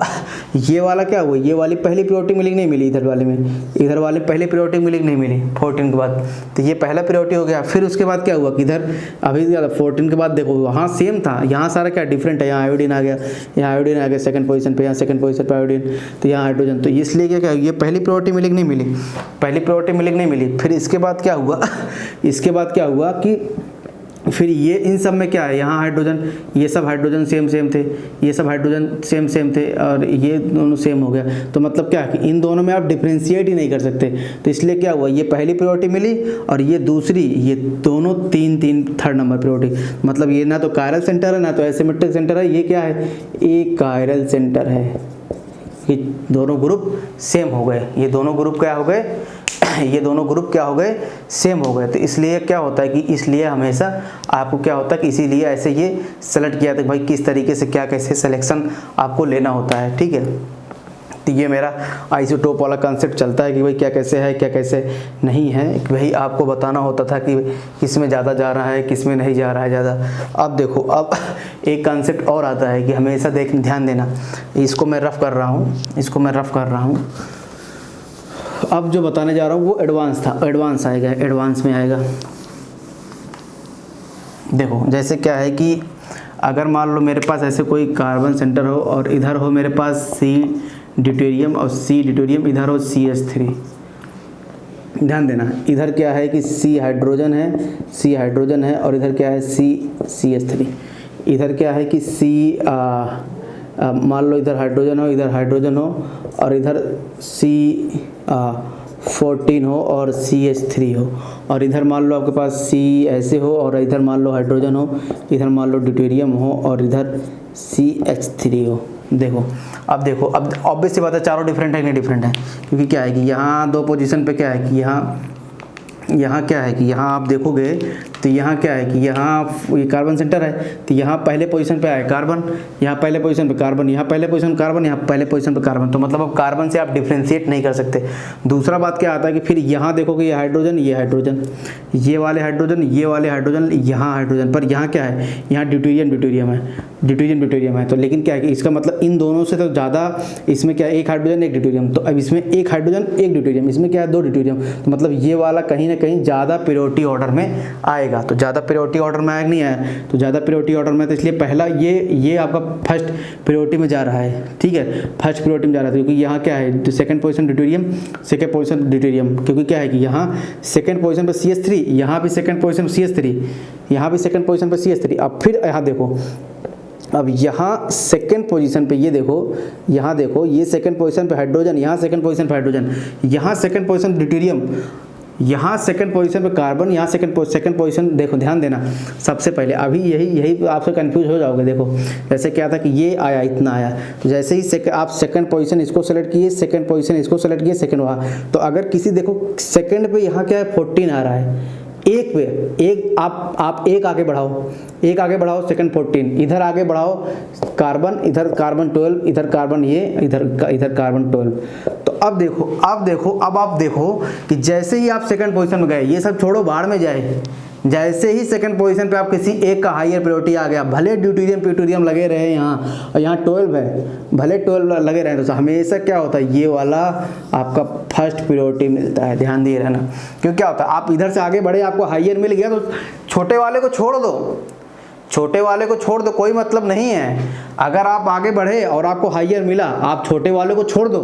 ये वाला क्या हुआ, ये वाली पहली प्रायोरिटी मिली कि नहीं मिली, इधर वाले में, इधर वाले पहली प्रायोरिटी मिली कि नहीं मिली 14 के बाद, तो ये पहला प्रायोरिटी हो गया। फिर उसके बाद क्या हुआ कि इधर अभी 14 के बाद देखो वहाँ सेम था, यहाँ सारा क्या डिफरेंट है, यहाँ आयोडीन आ गया, यहाँ आयोडीन आ गया सेकंड पोजीशन पे, यहाँ सेकंड पोजीशन पे आयोडीन, तो यहाँ हाइड्रोजन। तो इसलिए क्या ये पहली प्रायोरिटी मिली कि नहीं मिली, पहली प्रायोरिटी मिली कि नहीं मिली। फिर इसके बाद क्या हुआ, इसके बाद क्या हुआ कि फिर ये इन सब में क्या है, यहाँ हाइड्रोजन, ये सब हाइड्रोजन सेम सेम थे, ये सब हाइड्रोजन सेम सेम थे और ये दोनों सेम हो गया। तो मतलब क्या है कि इन दोनों में आप डिफ्रेंशिएट ही नहीं कर सकते, तो इसलिए क्या हुआ, ये पहली प्रायोरिटी मिली और ये दूसरी, ये दोनों तीन थर्ड नंबर प्रायोरिटी। मतलब ये ना तो कायरल सेंटर है ना तो एसिमेट्रिक सेंटर है, ये क्या है, एक कायरल सेंटर है। ये दोनों ग्रुप सेम हो गए, ये दोनों ग्रुप क्या हो गए, ये दोनों ग्रुप क्या हो गए, सेम हो गए। तो इसलिए क्या होता है कि इसलिए हमेशा आपको क्या होता है कि इसीलिए ऐसे ये सेलेक्ट किया था कि भाई किस तरीके से क्या कैसे सिलेक्शन आपको लेना होता है। ठीक है, तो ये मेरा आइसोटोप वाला कंसेप्ट चलता है कि भाई क्या कैसे है क्या कैसे नहीं है, कि भाई आपको बताना होता था कि किस में ज़्यादा जा रहा है किस में नहीं जा रहा है ज़्यादा। अब देखो, अब एक कंसेप्ट और आता है कि हमेशा ध्यान देना, इसको मैं रफ़ कर रहा हूँ, इसको मैं रफ़ कर रहा हूँ। अब जो बताने जा रहा हूँ वो एडवांस था, एडवांस आएगा, एडवांस में आएगा। देखो जैसे क्या है कि अगर मान लो मेरे पास ऐसे कोई कार्बन सेंटर हो और इधर हो मेरे पास C ड्यूटेरियम और C ड्यूटेरियम, इधर हो CH3। ध्यान देना, इधर क्या है कि C हाइड्रोजन है और इधर क्या है CH3। इधर क्या है कि मान लो इधर हाइड्रोजन हो और इधर C14 हो और CH3 हो, और इधर मान लो आपके पास C ऐसे हो और इधर मान लो हाइड्रोजन हो, इधर मान लो ड्यूटेरियम हो और इधर CH3 हो। देखो अब ऑब्वियस सी बात है चारों डिफरेंट है कि नहीं डिफरेंट है, क्योंकि क्या है कि यहाँ दो पोजीशन पे क्या है कि यहाँ क्या है कि यहाँ आप देखोगे तो यहाँ क्या है कि यहाँ ये कार्बन सेंटर है, तो यहाँ पहले पोजीशन पे आए कार्बन, यहाँ पहले पोजीशन पे कार्बन, यहाँ पहले पोजीशन कार्बन, यहाँ पहले पोजीशन पे कार्बन। तो मतलब अब कार्बन से आप डिफ्रेंशिएट नहीं कर सकते। दूसरा बात क्या आता है कि फिर यहाँ देखोगे ये हाइड्रोजन, ये वाले हाइड्रोजन, यहाँ हाइड्रोजन, पर यहाँ क्या है, यहाँ ड्यूटेरियम है। ड्यूटेरियम ड्यूटेरियम है। तो लेकिन क्या है कि इसका मतलब इन दोनों से तो ज़्यादा इसमें क्या है, एक हाइड्रोजन एक ड्यूटेरियम। तो अब इसमें एक हाइड्रोजन एक ड्यूटेरियम, इसमें क्या है, दो ड्यूटेरियम। तो मतलब ये वाला कहीं ना कहीं ज़्यादा प्रायोरिटी ऑर्डर में आएगा। तो ज़्यादा प्रायोरिटी ऑर्डर में आएगा, नहीं आया तो ज़्यादा प्रायोरिटी ऑर्डर में, तो इसलिए पहला ये आपका फर्स्ट प्रायोरिटी में जा रहा है, ठीक है, फर्स्ट प्रायोरिटी में जा रहा है। क्योंकि यहाँ क्या है, second position deuterium, second position deuterium. क्योंकि क्या है कि यहाँ सेकंड पोजीशन पे CH3, यहाँ भी सेकंड पोजीशन पे CH3, यहाँ भी सेकंड पोजीशन पे CH3। अब फिर यहाँ देखो, अब यहाँ सेकंड पोजीशन पे ये देखो, यहाँ देखो ये सेकंड पोजीशन पे हाइड्रोजन, यहाँ सेकंड पोजीशन पे हाइड्रोजन, यहाँ सेकंड पोजीशन ड्यूटेरियम, यहाँ सेकंड पोजीशन पे कार्बन, यहाँ सेकंड पोजीशन। देखो ध्यान देना, सबसे पहले अभी यही आपसे कंफ्यूज हो जाओगे। देखो जैसे क्या था कि ये आया, इतना आया, तो जैसे ही आप सेकंड पोजीशन इसको सेलेक्ट किए, सेकंड पोजीशन इसको सेलेक्ट किए, सेकंड वहाँ, तो अगर किसी देखो सेकंड पे यहाँ क्या है 14 आ रहा है, एक पे एक आप एक आगे बढ़ाओ, एक आगे बढ़ाओ, सेकंड 14, इधर आगे बढ़ाओ कार्बन, इधर कार्बन 12, इधर कार्बन ये, इधर कार्बन 12। तो अब देखो अब आप देखो कि जैसे ही आप सेकंड पोजीशन में गए, ये सब छोड़ो बाहर में जाए, जैसे ही सेकंड पोजीशन पे आप किसी एक का हायर प्रायोरिटी आ गया, भले ड्यूटेरियम प्यूटेरियम लगे रहे यहाँ, और यहाँ 12 है, भले 12 लगे रहे, तो हमेशा क्या होता है, ये वाला आपका फर्स्ट प्रायोरिटी मिलता है। ध्यान दिए रहना, क्यों क्या होता है, आप इधर से आगे बढ़े, आपको हायर मिल गया, तो छोटे वाले को छोड़ दो, छोटे वाले को छोड़ दो, कोई मतलब नहीं है। अगर आप आगे बढ़े और आपको हायर मिला, आप छोटे वाले को छोड़ दो,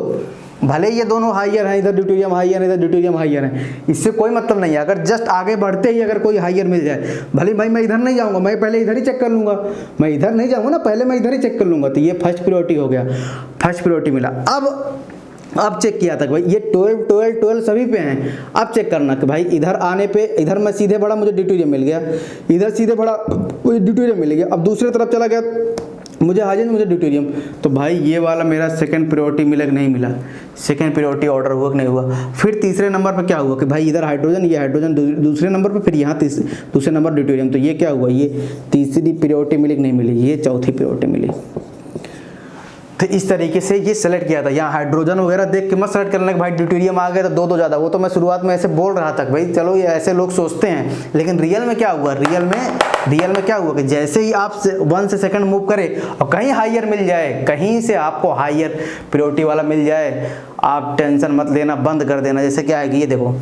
भले ये दोनों हायर हैं, इधर ड्यूटेरियम हायर है, इधर ड्यूटेरियम हायर है, इससे कोई मतलब नहीं है। अगर जस्ट आगे बढ़ते ही अगर कोई हायर मिल जाए, भले भाई मैं इधर नहीं जाऊंगा, मैं पहले इधर ही चेक कर लूंगा, मैं इधर नहीं जाऊंगा ना, पहले मैं इधर ही चेक कर लूंगा, तो ये फर्स्ट प्रायोरिटी हो गया, फर्स्ट प्रायोरिटी मिला। अब चेक किया था कि भाई ये 12 सभी पे हैं। अब चेक करना कि भाई इधर आने पे, इधर मैं सीधे बढ़ा, मुझे ड्यूटेरियम मिल गया, इधर सीधे बढ़ा, मुझे ड्यूटेरियम मिल गया। अब दूसरी तरफ चला गया, मुझे हाइड्रोजन, मुझे ड्यूटेरियम, तो भाई ये वाला मेरा सेकंड प्रायोरिटी मिला कि नहीं मिला, सेकंड प्रायोरिटी ऑर्डर हुआ कि नहीं हुआ। फिर तीसरे नंबर पे क्या हुआ कि भाई इधर हाइड्रोजन, ये हाइड्रोजन दूसरे नंबर पे, फिर यहाँ दूसरे नंबर ड्यूटेरियम, तो ये क्या हुआ, ये तीसरी प्रायोरिटी मिली कि नहीं मिली, ये चौथी प्रायोरिटी मिली। तो इस तरीके से ये सेलेक्ट किया था। यहाँ हाइड्रोजन वगैरह देख के मत सेलेक्ट करने कि भाई ड्यूटेरियम आ गया तो दो ज़्यादा, वो तो मैं शुरुआत में ऐसे बोल रहा था भाई चलो ये ऐसे लोग सोचते हैं, लेकिन रियल में क्या हुआ, रियल में क्या हुआ कि जैसे ही आप 1 से सेकंड मूव करें और कहीं हायर मिल जाए, कहीं से आपको हायर प्रायोरिटी वाला मिल जाए, आप टेंशन मत लेना, बंद कर देना। जैसे क्या है कि ये देखो,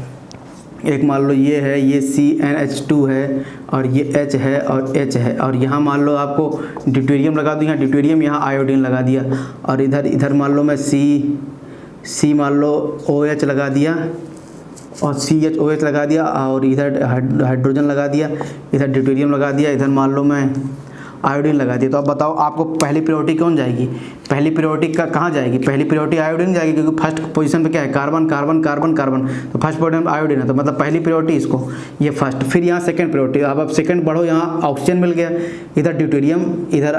एक मान लो ये है, ये CnH2 है, और ये H है और H है, और यहाँ मान लो आपको ड्यूटेरियम लगा दूँ, यहाँ ड्यूटेरियम, यहाँ आयोडीन लगा दिया, और इधर मान लो मैं C मान लो OH लगा दिया, और CHOH लगा दिया, और इधर हाइड्रोजन लगा दिया, इधर ड्यूटेरियम लगा दिया, इधर मान लो मैं आयोडीन लगा दिया। तो अब बताओ आपको पहली प्रायोरिटी कौन जाएगी, पहली प्रायोरिटी का कहाँ जाएगी, पहली प्रायोरिटी आयोडीन जाएगी, क्योंकि फर्स्ट पोजीशन पे क्या है, कार्बन कार्बन कार्बन कार्बन, तो फर्स्ट पोजीशन आयोडीन है, तो मतलब पहली प्रायोरिटी इसको, ये फर्स्ट। फिर यहाँ सेकंड प्रायोरिटी, अब सेकंड बढ़ो, यहाँ ऑक्सीजन मिल गया, इधर ड्यूटेरियम, इधर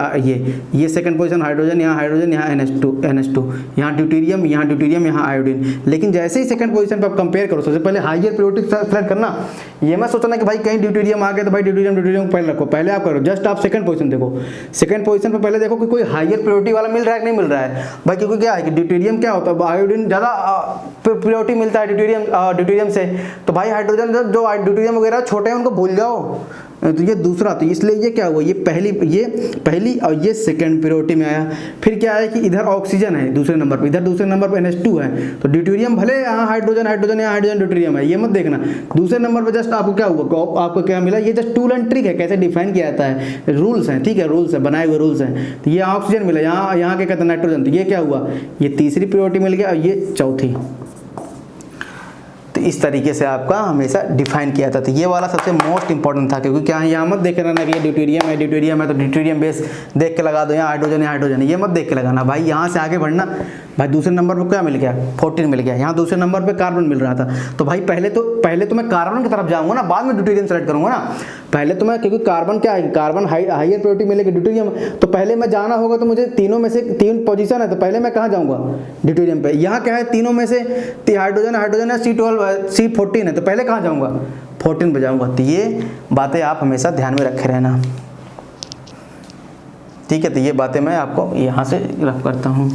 ये सेकंड पोजीशन हाइड्रोजन, यहाँ हाइड्रोजन, यहाँ NH2, यहाँ ड्यूटेरियम, यहाँ ड्यूटेरियम, यहाँ आयोडीन। लेकिन जैसे ही सेकंड पोजीशन पर आप कंपेयर करो, सबसे पहले हाइयर प्रायोरिटी सेलेक्ट करना। ये मत सोचना कि भाई कहीं ड्यूटेरियम आ गया तो भाई ड्यूटेरियम पहले रखो, पहले आप करो, जस्ट आप सेकंड पोजीशन देखो, सेकंड पोजीशन पे पहले देखो कि कोई हायर प्रायोरिटी वाला मिल रहा है कि नहीं मिल रहा है भाई। क्योंकि क्या है कि ड्यूटेरियम क्या होता है, आयोडीन ज़्यादा प्रायोरिटी मिलता है ड्यूटेरियम से, तो भाई हाइड्रोजन जो ड्यूटेरियम वगैरह छोटे हैं उनको भूल जाओ। तो ये दूसरा, तो इसलिए ये क्या हुआ, ये पहली और ये सेकंड प्रायोरिटी में आया। फिर क्या है कि इधर ऑक्सीजन है दूसरे नंबर पे, इधर दूसरे नंबर पे NH2 है, तो ड्यूटेरियम भले यहाँ हाइड्रोजन यहाँ हाइड्रोजन ड्यूटेरियम है, ये मत देखना। दूसरे नंबर पे जस्ट आपको क्या हुआ, आपको क्या मिला, ये जस्ट टूल एंड ट्रिक है, कैसे डिफाइन किया जाता है, रूल्स हैं, ठीक है, रूल्स है, बनाए हुए रूल्स हैं। तो ये ऑक्सीजन मिला, यहाँ क्या कहते हैं, नाइट्रोजन, तो ये क्या हुआ, ये तीसरी प्रायोरिटी मिल गया, और ये चौथी। तो इस तरीके से आपका हमेशा डिफाइन किया था। तो ये वाला सबसे मोस्ट इंपॉर्टेंट था, क्योंकि क्या है, यहाँ मत देख रहना कि ये ड्यूटेरियम है तो ड्यूटेरियम बेस देख के लगा दो, यहाँ हाइड्रोजन है, ये मत देख के लगाना भाई। यहाँ से आगे बढ़ना भाई, दूसरे नंबर पर क्या मिल गया, 14 मिल गया, यहाँ दूसरे नंबर पे कार्बन मिल रहा था, तो भाई पहले तो मैं कार्बन की तरफ जाऊँगा ना, बाद में ड्यूटेरियम सेलेक्ट करूँगा ना। पहले तो मैं, क्योंकि कार्बन क्या है, कार्बन हाइयर प्रायोरिटी मिलेगी ड्यूटेरियम, तो पहले मैं जाना होगा, तो मुझे तीनों में से 3 पोजीशन है, तो पहले मैं कहाँ जाऊँगा, ड्यूटेरियम पे। यहाँ क्या है, तीनों में से हाइड्रोजन है, C14 है, तो पहले कहाँ जाऊँगा, 14 पे जाऊँगा। तो ये बातें आप हमेशा ध्यान में रखे रहना, ठीक है। तो ये बातें मैं आपको यहाँ से रफ करता हूँ।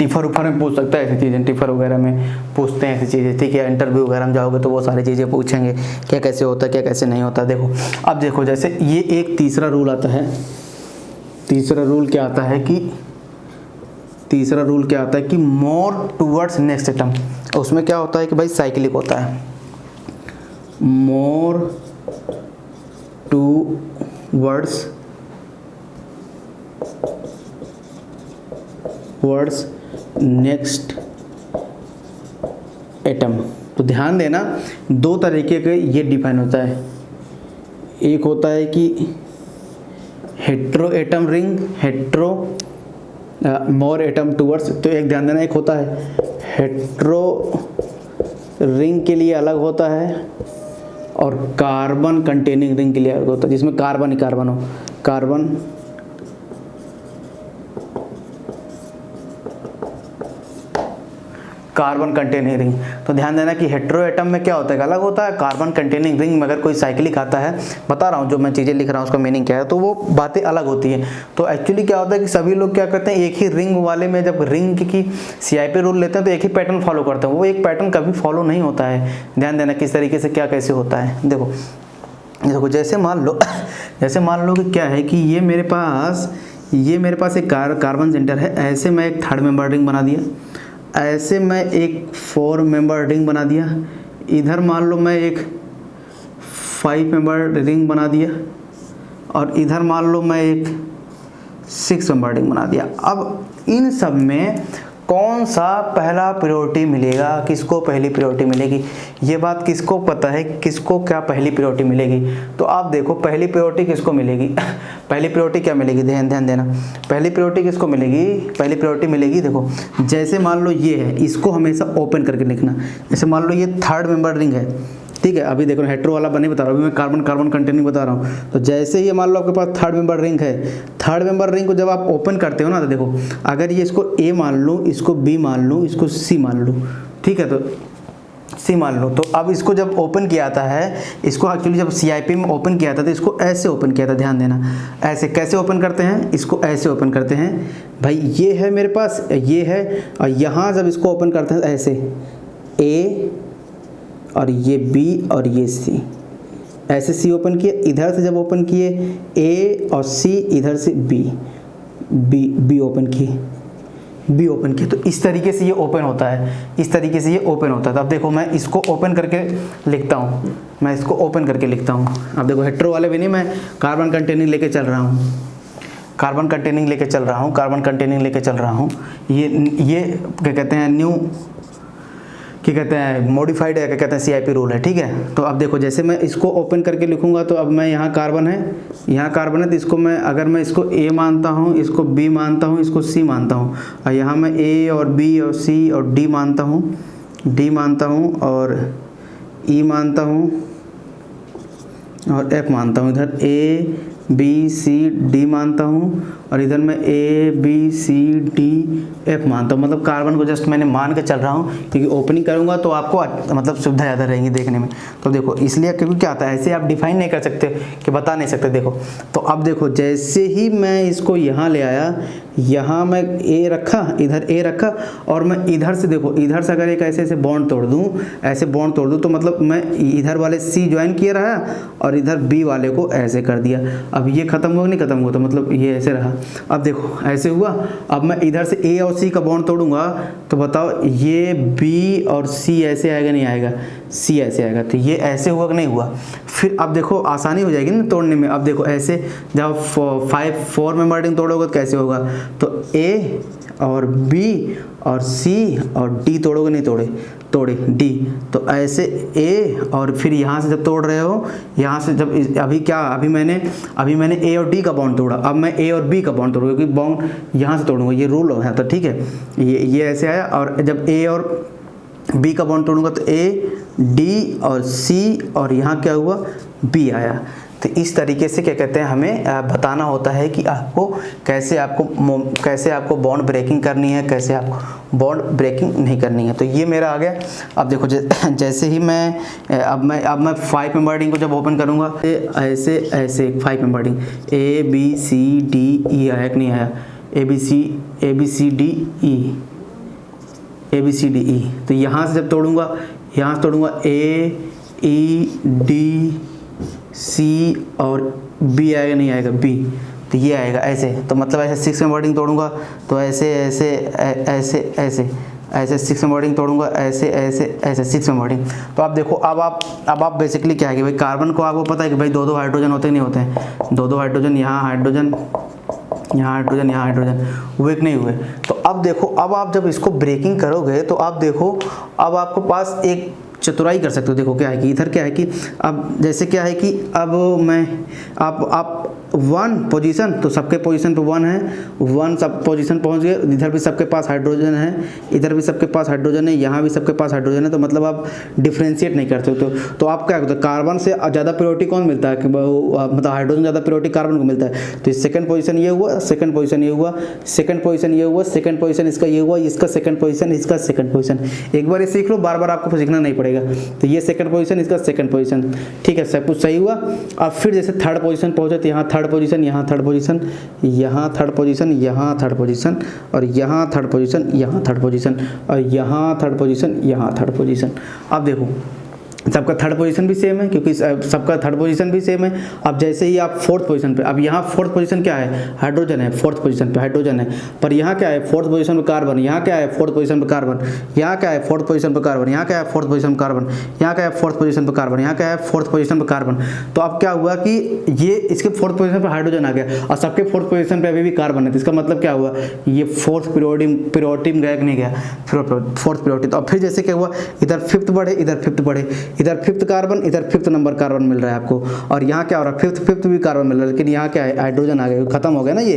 टिफर उफर में पूछ सकता है ऐसी चीज़ें, टिफर वगैरह में पूछते हैं ऐसी चीज़ें, ठीक है। इंटरव्यू वगैरह में जाओगे तो वो सारी चीज़ें पूछेंगे क्या कैसे होता है क्या कैसे नहीं होता। देखो अब देखो जैसे ये एक तीसरा रूल आता है, तीसरा रूल क्या आता है कि मोर टूवर्ड्स नेक्स्ट एटम। उसमें क्या होता है कि भाई साइक्लिक होता है, मोर टूवर्ड्स नेक्स्ट एटम। तो ध्यान देना दो तरीके के ये डिफाइन होता है, एक होता है कि हेट्रो एटम रिंग, हेट्रो मोर एटम टूवर्ड्स, तो एक ध्यान देना, एक होता है हेट्रो रिंग के लिए अलग होता है और कार्बन कंटेनिंग रिंग के लिए अलग होता है, जिसमें कार्बन ही कार्बन हो, कार्बन कंटेनिंग रिंग। तो ध्यान देना कि हेट्रो एटम में क्या होता है अलग होता है, कार्बन कंटेनिंग रिंग में अगर कोई साइक्लिक आता है, बता रहा हूँ जो मैं चीज़ें लिख रहा हूँ उसका मीनिंग क्या है, तो वो बातें अलग होती हैं। तो एक्चुअली क्या होता है कि सभी लोग क्या करते हैं, एक ही रिंग वाले में जब रिंग की CIP रूल लेते हैं तो एक ही पैटर्न फॉलो करते हैं, वो एक पैटर्न कभी फॉलो नहीं होता है। ध्यान देना किस तरीके से क्या कैसे होता है। देखो जैसे मान लो कि क्या है कि ये मेरे पास एक कार्बन सेंटर है, ऐसे मैं एक 3rd मेंबर रिंग बना दिया, ऐसे मैं एक 4 मेंबर रिंग बना दिया, इधर मान लो मैं एक 5 मेंबर रिंग बना दिया और इधर मान लो मैं एक 6 मेंबर रिंग बना दिया। अब इन सब में कौन सा पहला प्रायोरिटी मिलेगा, किसको पहली प्रायोरिटी मिलेगी, ये बात किसको पता है, किसको क्या पहली प्रायोरिटी मिलेगी। तो आप देखो पहली प्रायोरिटी किसको मिलेगी पहली प्रायोरिटी क्या मिलेगी, ध्यान देना, पहली प्रायोरिटी किसको मिलेगी, पहली प्रायोरिटी मिलेगी, देखो जैसे मान लो ये है, इसको हमेशा ओपन करके लिखना। जैसे मान लो ये 3rd मेंबर रिंग है, ठीक है, अभी देखो हेट्रो वाला नहीं बता रहा हूँ, अभी मैं कार्बन कंटेनिंग बता रहा हूँ। तो जैसे ही मान लो आपके पास 3rd मेंबर रिंग है, 3rd मेंबर रिंग को जब आप ओपन करते हो ना, तो देखो अगर ये इसको A मान लूँ, इसको B मान लूँ, इसको C मान लूँ, ठीक है, तो C मान लो। तो अब इसको जब ओपन किया जाता है, इसको एक्चुअली जब CIP में ओपन किया था तो इसको ऐसे ओपन किया था, ध्यान देना, ऐसे कैसे ओपन करते हैं, इसको ऐसे ओपन करते हैं भाई, ये है मेरे पास, ये है, और यहाँ जब इसको ओपन करते हैं ऐसे A और ये B और ये C, ऐसे C ओपन किए, इधर से जब ओपन किए A और C, इधर से B ओपन किए, तो इस तरीके से ये ओपन होता है, इस तरीके से ये ओपन होता है। तो अब देखो मैं इसको ओपन करके लिखता हूँ, अब देखो हेट्रो वाले भी नहीं, मैं कार्बन कंटेनिंग लेके चल रहा हूँ, ये क्या कहते हैं, न्यू क्या कहते हैं, मॉडिफाइड है, क्या कहते हैं, CIP रूल है, ठीक है। तो अब देखो जैसे मैं इसको ओपन करके लिखूंगा, तो अब मैं यहाँ कार्बन है, तो इसको मैं अगर मैं इसको A मानता हूँ, इसको B मानता हूँ, इसको C मानता हूँ, और यहाँ मैं A और B और C और D मानता हूँ और E मानता हूँ और F मानता हूँ, इधर A B C D मानता हूँ और इधर मैं A B C D F मानता हूँ। मतलब कार्बन को जस्ट मैंने मान के चल रहा हूँ, क्योंकि ओपनिंग करूँगा तो आपको मतलब सुविधा ज़्यादा रहेंगी देखने में। तो देखो इसलिए, क्योंकि क्या आता है, ऐसे आप डिफाइन नहीं कर सकते कि बता नहीं सकते। देखो तो अब देखो जैसे ही मैं इसको यहाँ ले आया, यहाँ मैं A रखा, इधर A रखा, और मैं इधर से देखो, इधर से अगर एक ऐसे बॉन्ड तोड़ दूँ, तो मतलब मैं इधर वाले C ज्वाइन किया रहा और इधर B वाले को ऐसे कर दिया। अब ये खत्म हुआ नहीं खत्म हुआ, तो मतलब ये ऐसे रहा। अब देखो ऐसे हुआ, अब मैं इधर से A और C का बॉन्ड तोड़ूंगा, तो बताओ ये B और C ऐसे आएगा नहीं आएगा, C ऐसे आएगा, तो ये ऐसे हुआ कि नहीं हुआ। फिर अब देखो आसानी हो जाएगी ना तोड़ने में। अब देखो ऐसे जब 4 मेंबर रिंग तोड़ोगे तो कैसे होगा, तो A और B और C और D तोड़ोगे, नहीं तोड़े D, तो ऐसे A और फिर यहाँ से जब तोड़ रहे हो, यहाँ से जब अभी मैंने A और D का बॉन्ड तोड़ा, अब मैं A और B का बॉन्ड तोड़ूंगा, क्योंकि बॉन्ड यहाँ से तोड़ूंगा, ये रूल है, तो ठीक है, ये ऐसे आया। और जब A और B का बॉन्ड तोड़ूंगा तो A D और C और यहाँ क्या हुआ, B आया। तो इस तरीके से क्या कहते हैं, हमें बताना होता है कि आपको कैसे आपको बॉन्ड ब्रेकिंग करनी है, कैसे आपको बॉन्ड ब्रेकिंग नहीं करनी है। तो ये मेरा आ गया। अब देखो जैसे ही अब मैं 5 मेंबर रिंग को जब ओपन करूँगा, ऐसे 5 member ring A B C D E आया कि नहीं आया, A B C D E A B C D E, तो यहाँ से जब तोड़ूंगा, यहाँ से तोड़ूंगा ए ई डी सी और बी आएगा, नहीं आएगा बी, तो ये आएगा ऐसे। तो मतलब ऐसे 6 में वर्डिंग तोड़ूंगा तो ऐसे ऐसे ऐसे ऐसे ऐसे 6 में वर्डिंग तोड़ूंगा ऐसे ऐसे ऐसे 6 में वर्डिंग। तो आप देखो अब आप बेसिकली क्या है कि भाई कार्बन को आपको पता है कि भाई 2-2 हाइड्रोजन होते नहीं होते हैं, 2-2 हाइड्रोजन, यहाँ हाइड्रोजन, यहाँ हाइड्रोजन, यहाँ हाइड्रोजन, हुए कि नहीं हुए। तो अब देखो, अब आप जब इसको ब्रेकिंग करोगे तो आप देखो अब आपके पास एक चतुराई कर सकते हो। देखो क्या है कि इधर क्या है कि अब जैसे क्या है कि अब मैं आप 1 पोजीशन, तो सबके पोजीशन पे 1 है, 1 सब पोजीशन पहुंच गए, इधर भी सबके पास हाइड्रोजन है, इधर भी सबके पास हाइड्रोजन है, यहाँ भी सबके पास हाइड्रोजन है। तो मतलब आप डिफ्रेंशिएट नहीं कर सकते। तो आप क्या करते हो, कार्बन से ज़्यादा प्रायोरिटी कौन मिलता है कि मतलब हाइड्रोजन ज़्यादा प्रायोरिटी कार्बन को मिलता है। तो सेकंड पोजीशन ये हुआ, सेकंड पोजीशन ये हुआ, सेकंड पोजीशन ये हुआ, सेकंड पोजीशन इसका ये हुआ, इसका सेकंड पोजीशन, इसका सेकंड पोजीशन। एक बार ये सीख लो, बार बार आपको सीखना नहीं पड़ेगा। तो ये सेकंड पोजीशन, इसका सेकंड पोजीशन, ठीक है, सब कुछ सही हुआ। अब फिर जैसे थर्ड पोजीशन पहुंचे तो यहाँ थर्ड पोजीशन, यहाँ थर्ड पोजीशन, यहाँ थर्ड पोजीशन, यहाँ थर्ड पोजीशन, और यहाँ थर्ड पोजीशन, यहाँ थर्ड पोजीशन, और यहाँ थर्ड पोजीशन, यहाँ थर्ड पोजीशन। अब देखो सबका थर्ड पोजीशन भी सेम है, क्योंकि सबका थर्ड पोजीशन भी सेम है। अब जैसे ही आप फोर्थ पोजीशन पे, अब यहाँ फोर्थ पोजीशन क्या है, हाइड्रोजन है, फोर्थ पोजीशन पे हाइड्रोजन है, पर यहाँ क्या है, फोर्थ पोजीशन पे कार्बन, यहाँ क्या है, फोर्थ पोजीशन पे कार्बन, यहाँ क्या है, फोर्थ पोजीशन पे कार्बन, यहाँ क्या है, फोर्थ पोजीशन पे कार्बन, यहाँ क्या है, फोर्थ पोजीशन पे कार्बन, यहाँ क्या है, फोर्थ पोजीशन पे कार्बन। तो अब क्या हुआ कि ये इसके फोर्थ पोजीशन पे हाइड्रोजन आ गया और सबके फोर्थ पोजीशन पे अभी भी कार्बन है। तो इसका मतलब क्या हुआ, ये फोर्थ पीरियोडिक गया कि नहीं गया, फोर्थ पीरियोडिक। तो अब फिर जैसे क्या हुआ, इधर फिफ्थ बढ़े, इधर फिफ्थ बढ़े, इधर फिफ्थ कार्बन, इधर फिफ्थ नंबर कार्बन मिल रहा है आपको, और यहाँ क्या हो रहा है, फिफ्थ भी कार्बन मिल रहा है, लेकिन यहाँ क्या है, हाइड्रोजन आ गया, खत्म हो गया ना ये,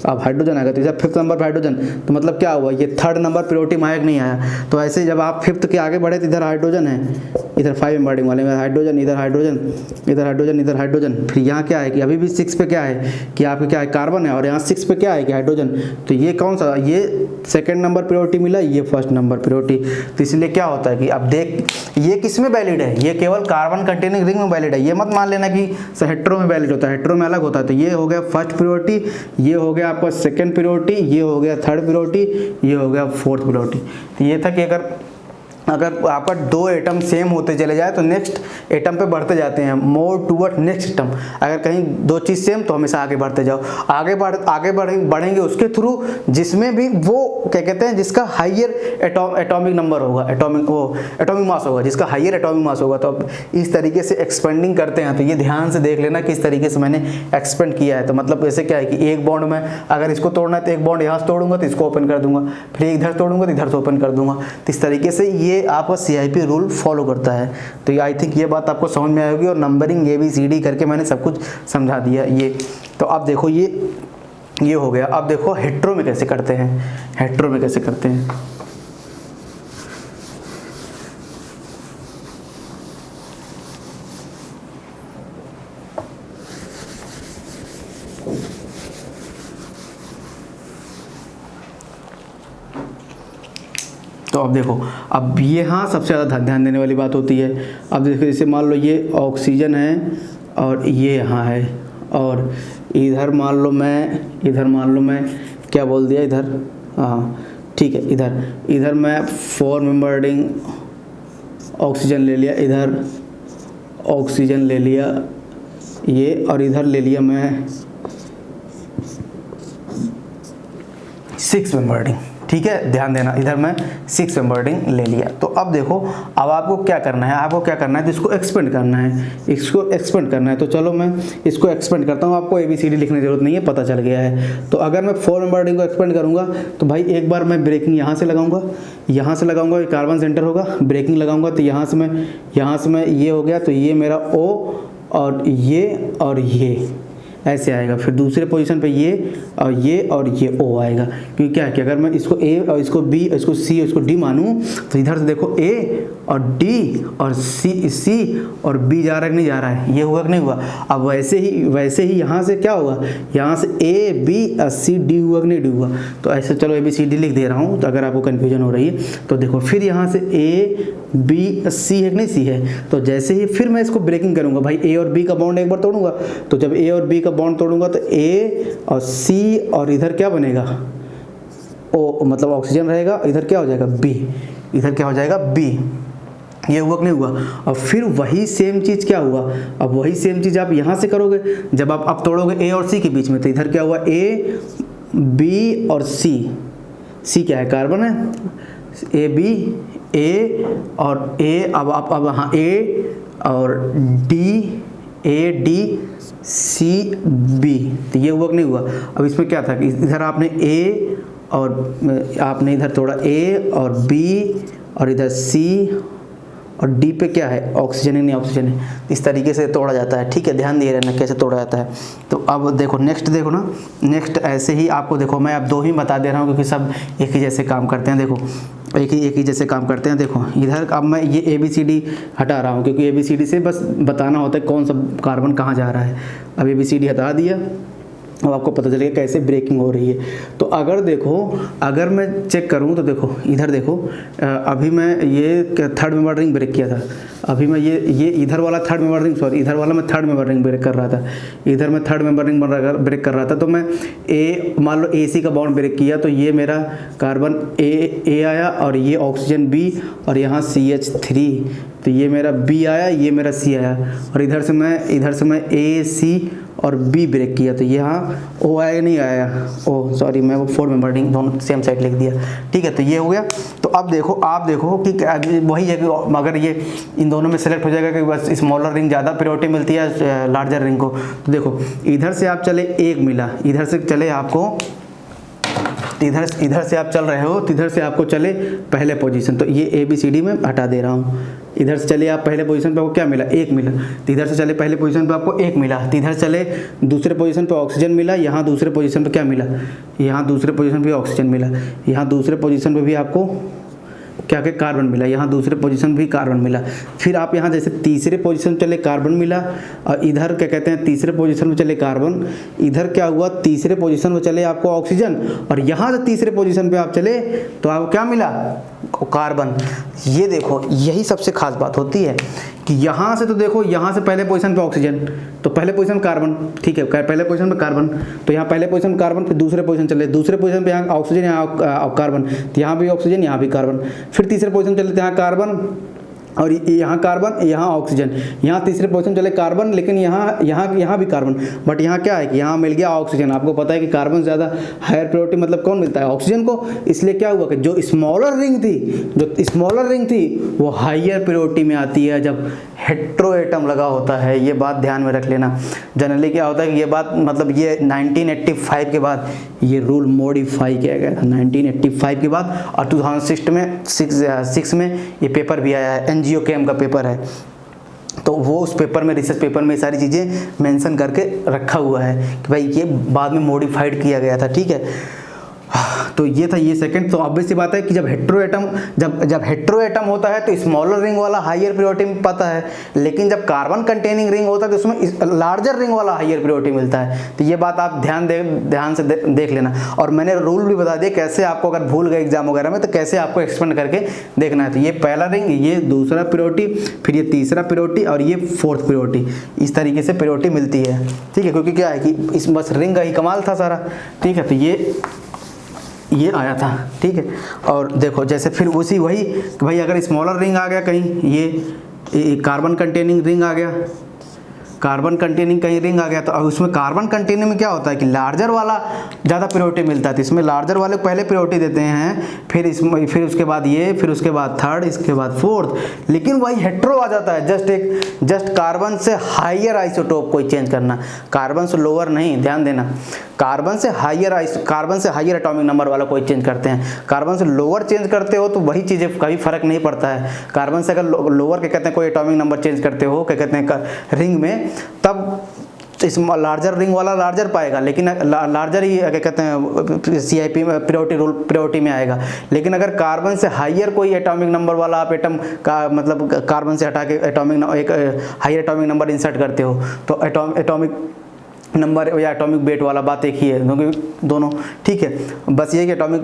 अब हाइड्रोजन आ गया। तो इधर फिफ्थ नंबर पर हाइड्रोजन, तो मतलब क्या हुआ, ये थर्ड नंबर प्रायोरिटी में आया कि नहीं आया। तो ऐसे जब आप फिफ्थ के आगे बढ़े तो इधर हाइड्रोजन है, इधर 5 एम्बॉडिंग वाले में हाइड्रोजन, इधर हाइड्रोजन, इधर हाइड्रोजन, इधर हाइड्रोजन। फिर यहाँ क्या है कि अभी भी 6 पे क्या है कि आपके क्या है, कार्बन है, और यहाँ 6 पे क्या है कि हाइड्रोजन। तो ये कौन सा, ये सेकंड नंबर प्रायोरिटी मिला, ये फर्स्ट नंबर प्रायोरिटी। तो इसलिए क्या होता है कि अब देख, ये किस में वैलिड है, ये केवल कार्बन कंटेनिंग रिंग में वैलिड है। ये मत मान लेना कि हेटेरो में वैलिड होता है, हेटेरो में अलग होता है। तो ये हो गया फर्स्ट प्रायोरिटी, ये हो गया आपका सेकंड प्रायोरिटी, ये हो गया थर्ड प्रायोरिटी, ये हो गया फोर्थ प्रायोरिटी। तो ये था कि अगर आपका 2 एटम सेम होते चले जाए तो नेक्स्ट एटम पे बढ़ते जाते हैं, मोर टूवर्ड नेक्स्ट एटम। अगर कहीं 2 चीज़ सेम तो हमेशा आगे बढ़ते जाओ, आगे बढ़ेंगे उसके थ्रू जिसमें भी वो क्या कहते हैं, जिसका हाइयर एटॉमिक नंबर होगा, एटॉमिक मास होगा, जिसका हाइयर एटॉमिक मास होगा। तो अब इस तरीके से एक्सपेंडिंग करते हैं। तो ये ध्यान से देख लेना किस तरीके से मैंने एक्सपेंड किया है। तो मतलब ऐसे क्या है कि एक बॉन्ड में अगर इसको तोड़ना है तो एक बॉन्ड यहाँ से तोड़ूंगा तो इसको ओपन कर दूंगा, फिर इधर तोड़ूंगा तो इधर से ओपन कर दूंगा। तो इस तरीके से ये आपका CIP रूल फॉलो करता है। तो आई थिंक ये बात आपको समझ में आएगी, और नंबरिंग ABCD करके मैंने सब कुछ समझा दिया ये। तो अब देखो ये हो गया। अब देखो हेटेरो में कैसे करते हैं, हेटेरो में कैसे करते हैं। तो अब देखो, अब ये हाँ सबसे ज़्यादा ध्यान देने वाली बात होती है। अब देखो जैसे मान लो ये ऑक्सीजन है और ये यहाँ है, और इधर मान लो मैं क्या बोल दिया इधर, हाँ ठीक है, इधर मैं 4 मेंबर रिंग ऑक्सीजन ले लिया, इधर ऑक्सीजन ले लिया ये, और इधर ले लिया मैं 6 मेंबर रिंग। ठीक है, ध्यान देना, इधर मैं 6 मेंबर रिंग ले लिया। तो अब देखो, अब आपको क्या करना है, तो इसको एक्सपेंड करना है, तो चलो मैं इसको एक्सपेंड करता हूँ। आपको ABCD लिखने की जरूरत नहीं है, पता चल गया है। तो अगर मैं 4 मेंबर रिंग को एक्सपेंड करूँगा तो भाई एक बार मैं ब्रेकिंग यहाँ से लगाऊंगा, ये कार्बन सेंटर होगा, ब्रेकिंग लगाऊंगा तो यहाँ से मैं ये हो गया, तो ये मेरा O और ये ऐसे आएगा। फिर दूसरे पोजीशन पे ये और ये O आएगा, क्योंकि क्या है कि अगर मैं इसको A और इसको B और इसको C और इसको D मानूं तो इधर से देखो A और D और C और B जा रहा है कि नहीं जा रहा है, ये हुआ कि नहीं हुआ। अब वैसे ही यहाँ से क्या होगा, यहाँ से A B और C D हुआ कि नहीं D हुआ। तो ऐसे चलो ABCD लिख दे रहा हूँ, तो अगर आपको कन्फ्यूजन हो रही है तो देखो, फिर यहाँ से A B C है कि नहीं, C है। तो जैसे ही फिर मैं इसको ब्रेकिंग करूँगा भाई, A और B का बॉन्ड एक बार तोड़ूंगा, तो जब A और B का बॉन्ड तोड़ूंगा तो A और C और इधर क्या बनेगा, ओ मतलब ऑक्सीजन रहेगा, इधर क्या हो जाएगा बी, इधर क्या हो जाएगा बी। ये हुआ कि नहीं हुआ। और फिर वही सेम चीज़ क्या हुआ, अब वही सेम चीज़ आप यहाँ से करोगे, जब आप अब तोड़ोगे ए और सी के बीच में, तो इधर क्या हुआ ए बी और सी, सी क्या है कार्बन है, ए बी ए और ए, अब हाँ ए और D, A D C B, तो ये हुआ कि नहीं हुआ। अब इसमें क्या था कि इधर आपने ए और आपने इधर तोड़ा ए और बी और इधर सी और डी पे क्या है ऑक्सीजन ही नहीं ऑक्सीजन है, इस तरीके से तोड़ा जाता है। ठीक है, ध्यान दिए रहना कैसे तोड़ा जाता है। तो अब देखो नेक्स्ट, देखो ना नेक्स्ट ऐसे ही आपको देखो, मैं अब 2 ही बता दे रहा हूँ क्योंकि सब एक ही जैसे काम करते हैं। देखो एक ही जैसे काम करते हैं। देखो इधर अब मैं ये ए बी सी डी हटा रहा हूँ क्योंकि ए बी सी डी से बस बताना होता है कौन सा कार्बन कहाँ जा रहा है। अब ए बी सी डी हटा दिया, अब आपको पता चलेगा कैसे ब्रेकिंग हो रही है। तो अगर देखो, अगर मैं चेक करूं तो देखो इधर देखो, अभी मैं ये थर्ड मेंबर रिंग ब्रेक किया था, अभी मैं ये इधर वाला थर्ड मेंबर रिंग, सॉरी इधर वाला मैं थर्ड मेंबर रिंग ब्रेक कर रहा था, इधर मैं थर्ड मेंबर रिंग ब्रेक कर रहा था। तो मैं ए मान लो AC का बॉन्ड ब्रेक किया तो ये मेरा कार्बन ए आया और ये ऑक्सीजन बी और यहाँ CH3, तो ये मेरा बी आया, ये मेरा सी आया। और इधर से मैं ए सी और बी ब्रेक किया तो यहाँ ओ आया नहीं आया, ओ सॉरी मैं वो 4 मेंबर रिंग दोनों सेम साइड लिख दिया। ठीक है, तो ये हो गया। तो अब देखो आप देखो कि वही है कि अगर ये इन दोनों में सेलेक्ट हो जाएगा कि बस स्मॉलर रिंग ज़्यादा प्रायोरिटी मिलती है लार्जर रिंग को। तो देखो इधर से आप चले 1 मिला, इधर से चले आपको, इधर से आप चल रहे हो तो इधर से आपको चले पहले पोजीशन, तो ये ABCD में हटा दे रहा हूँ। इधर से चले आप पहले पोजीशन पे आपको क्या मिला 1 मिला, तो इधर से चले पहले पोजीशन पे आपको 1 मिला, तो इधर चले दूसरे पोजीशन पे ऑक्सीजन मिला, यहाँ दूसरे पोजीशन पे क्या मिला, यहाँ दूसरे पोजीशन पे ऑक्सीजन मिला, यहाँ दूसरे पोजीशन पे भी आपको क्या क्या कार्बन मिला, यहाँ दूसरे पोजीशन भी कार्बन मिला। फिर आप यहाँ जैसे तीसरे पोजीशन पे चले कार्बन मिला और इधर क्या कहते हैं तीसरे पोजीशन में चले कार्बन, इधर क्या हुआ तीसरे पोजीशन में चले आपको ऑक्सीजन और यहाँ से तीसरे पोजीशन पे आप चले तो आपको क्या मिला कार्बन। ये देखो यही सबसे खास बात होती है कि यहाँ से तो देखो यहाँ से पहले पोजीशन पे ऑक्सीजन तो पहले पोजीशन कार्बन, ठीक है पहले पोजीशन पे कार्बन, तो यहाँ पहले पोजीशन पे कार्बन, फिर दूसरे पोजीशन चले दूसरे पोजीशन पे यहाँ ऑक्सीजन यहाँ कार्बन, तो यहाँ भी ऑक्सीजन यहाँ भी कार्बन, फिर तीसरे पोजीशन चले तो यहाँ कार्बन और यहाँ कार्बन यहाँ ऑक्सीजन, यहाँ तीसरे पोजीशन चले कार्बन लेकिन यहाँ भी कार्बन, बट यहाँ क्या है कि यहाँ मिल गया ऑक्सीजन। आपको पता है कि कार्बन से ज़्यादा हायर प्रायोरिटी मतलब कौन मिलता है ऑक्सीजन को, इसलिए क्या हुआ कि जो स्मॉलर रिंग थी वो हायर प्रायोरिटी में आती है जब हेट्रो एटम लगा होता है। ये बात ध्यान में रख लेना। जनरली क्या होता है कि ये बात मतलब ये 1985 के बाद ये रूल मॉडिफाई किया गया था 1985 के बाद, और 2006 में ये पेपर भी आया है, एनजीओकेएम का पेपर है, तो वो उस पेपर में रिसर्च पेपर में सारी चीज़ें मेंशन करके रखा हुआ है कि भाई ये बाद में मॉडिफाइड किया गया था। ठीक है, तो ये था ये सेकंड। तो ऑब्वियस सी बात है कि जब हेट्रो एटम होता है तो स्मॉलर रिंग वाला हायर प्रायोरिटी में पता है, लेकिन जब कार्बन कंटेनिंग रिंग होता है तो उसमें लार्जर रिंग वाला हायर प्रायोरिटी मिलता है। तो ये बात आप ध्यान से देख लेना। और मैंने रूल भी बता दिया कैसे आपको अगर भूल गए एग्जाम वगैरह में तो कैसे आपको एक्सपेंड करके देखना है। तो ये पहला रिंग, ये दूसरा प्रायोरिटी, फिर ये तीसरा प्रायोरिटी और ये फोर्थ प्रायोरिटी, इस तरीके से प्रायोरिटी मिलती है। ठीक है, क्योंकि क्या है कि इस बस रिंग का ही कमाल था सारा। ठीक है, तो ये आया था। ठीक है, और देखो जैसे फिर उसी वही कि भाई अगर स्मॉलर रिंग आ गया कहीं, ये कार्बन कंटेनिंग रिंग आ गया, कार्बन कंटेनिंग कहीं रिंग आ गया, तो अब उसमें कार्बन कंटेनिंग में क्या होता है कि लार्जर वाला ज़्यादा प्रायोरिटी मिलता है, तो इसमें लार्जर वाले को पहले प्रायोरिटी देते हैं, फिर उसके बाद ये, फिर उसके बाद थर्ड, इसके बाद फोर्थ। लेकिन वही हेट्रो आ जाता है, जस्ट कार्बन से हायर आइसोटोप कोई चेंज करना, कार्बन से लोअर नहीं, ध्यान देना, कार्बन से हायर एटॉमिक नंबर वाला कोई चेंज करते हैं। कार्बन से लोअर चेंज करते हो तो वही चीज़ें कभी फर्क नहीं पड़ता है। कार्बन से अगर लोअर क्या कहते हैं कोई एटॉमिक नंबर चेंज करते हो क्या कहते हैं रिंग में, तब इस लार्जर रिंग वाला लार्जर पाएगा, लेकिन लार्जर ही क्या कहते हैं CIP में प्रायोरिटी में आएगा। लेकिन अगर कार्बन से हायर कोई एटॉमिक नंबर वाला आप एटम का मतलब कार्बन से हटा के एक हायर एटॉमिक नंबर इंसर्ट करते हो तो नंबर या एटॉमिक वेट वाला बात एक ही है, क्योंकि दोनों ठीक है। बस ये कि एटॉमिक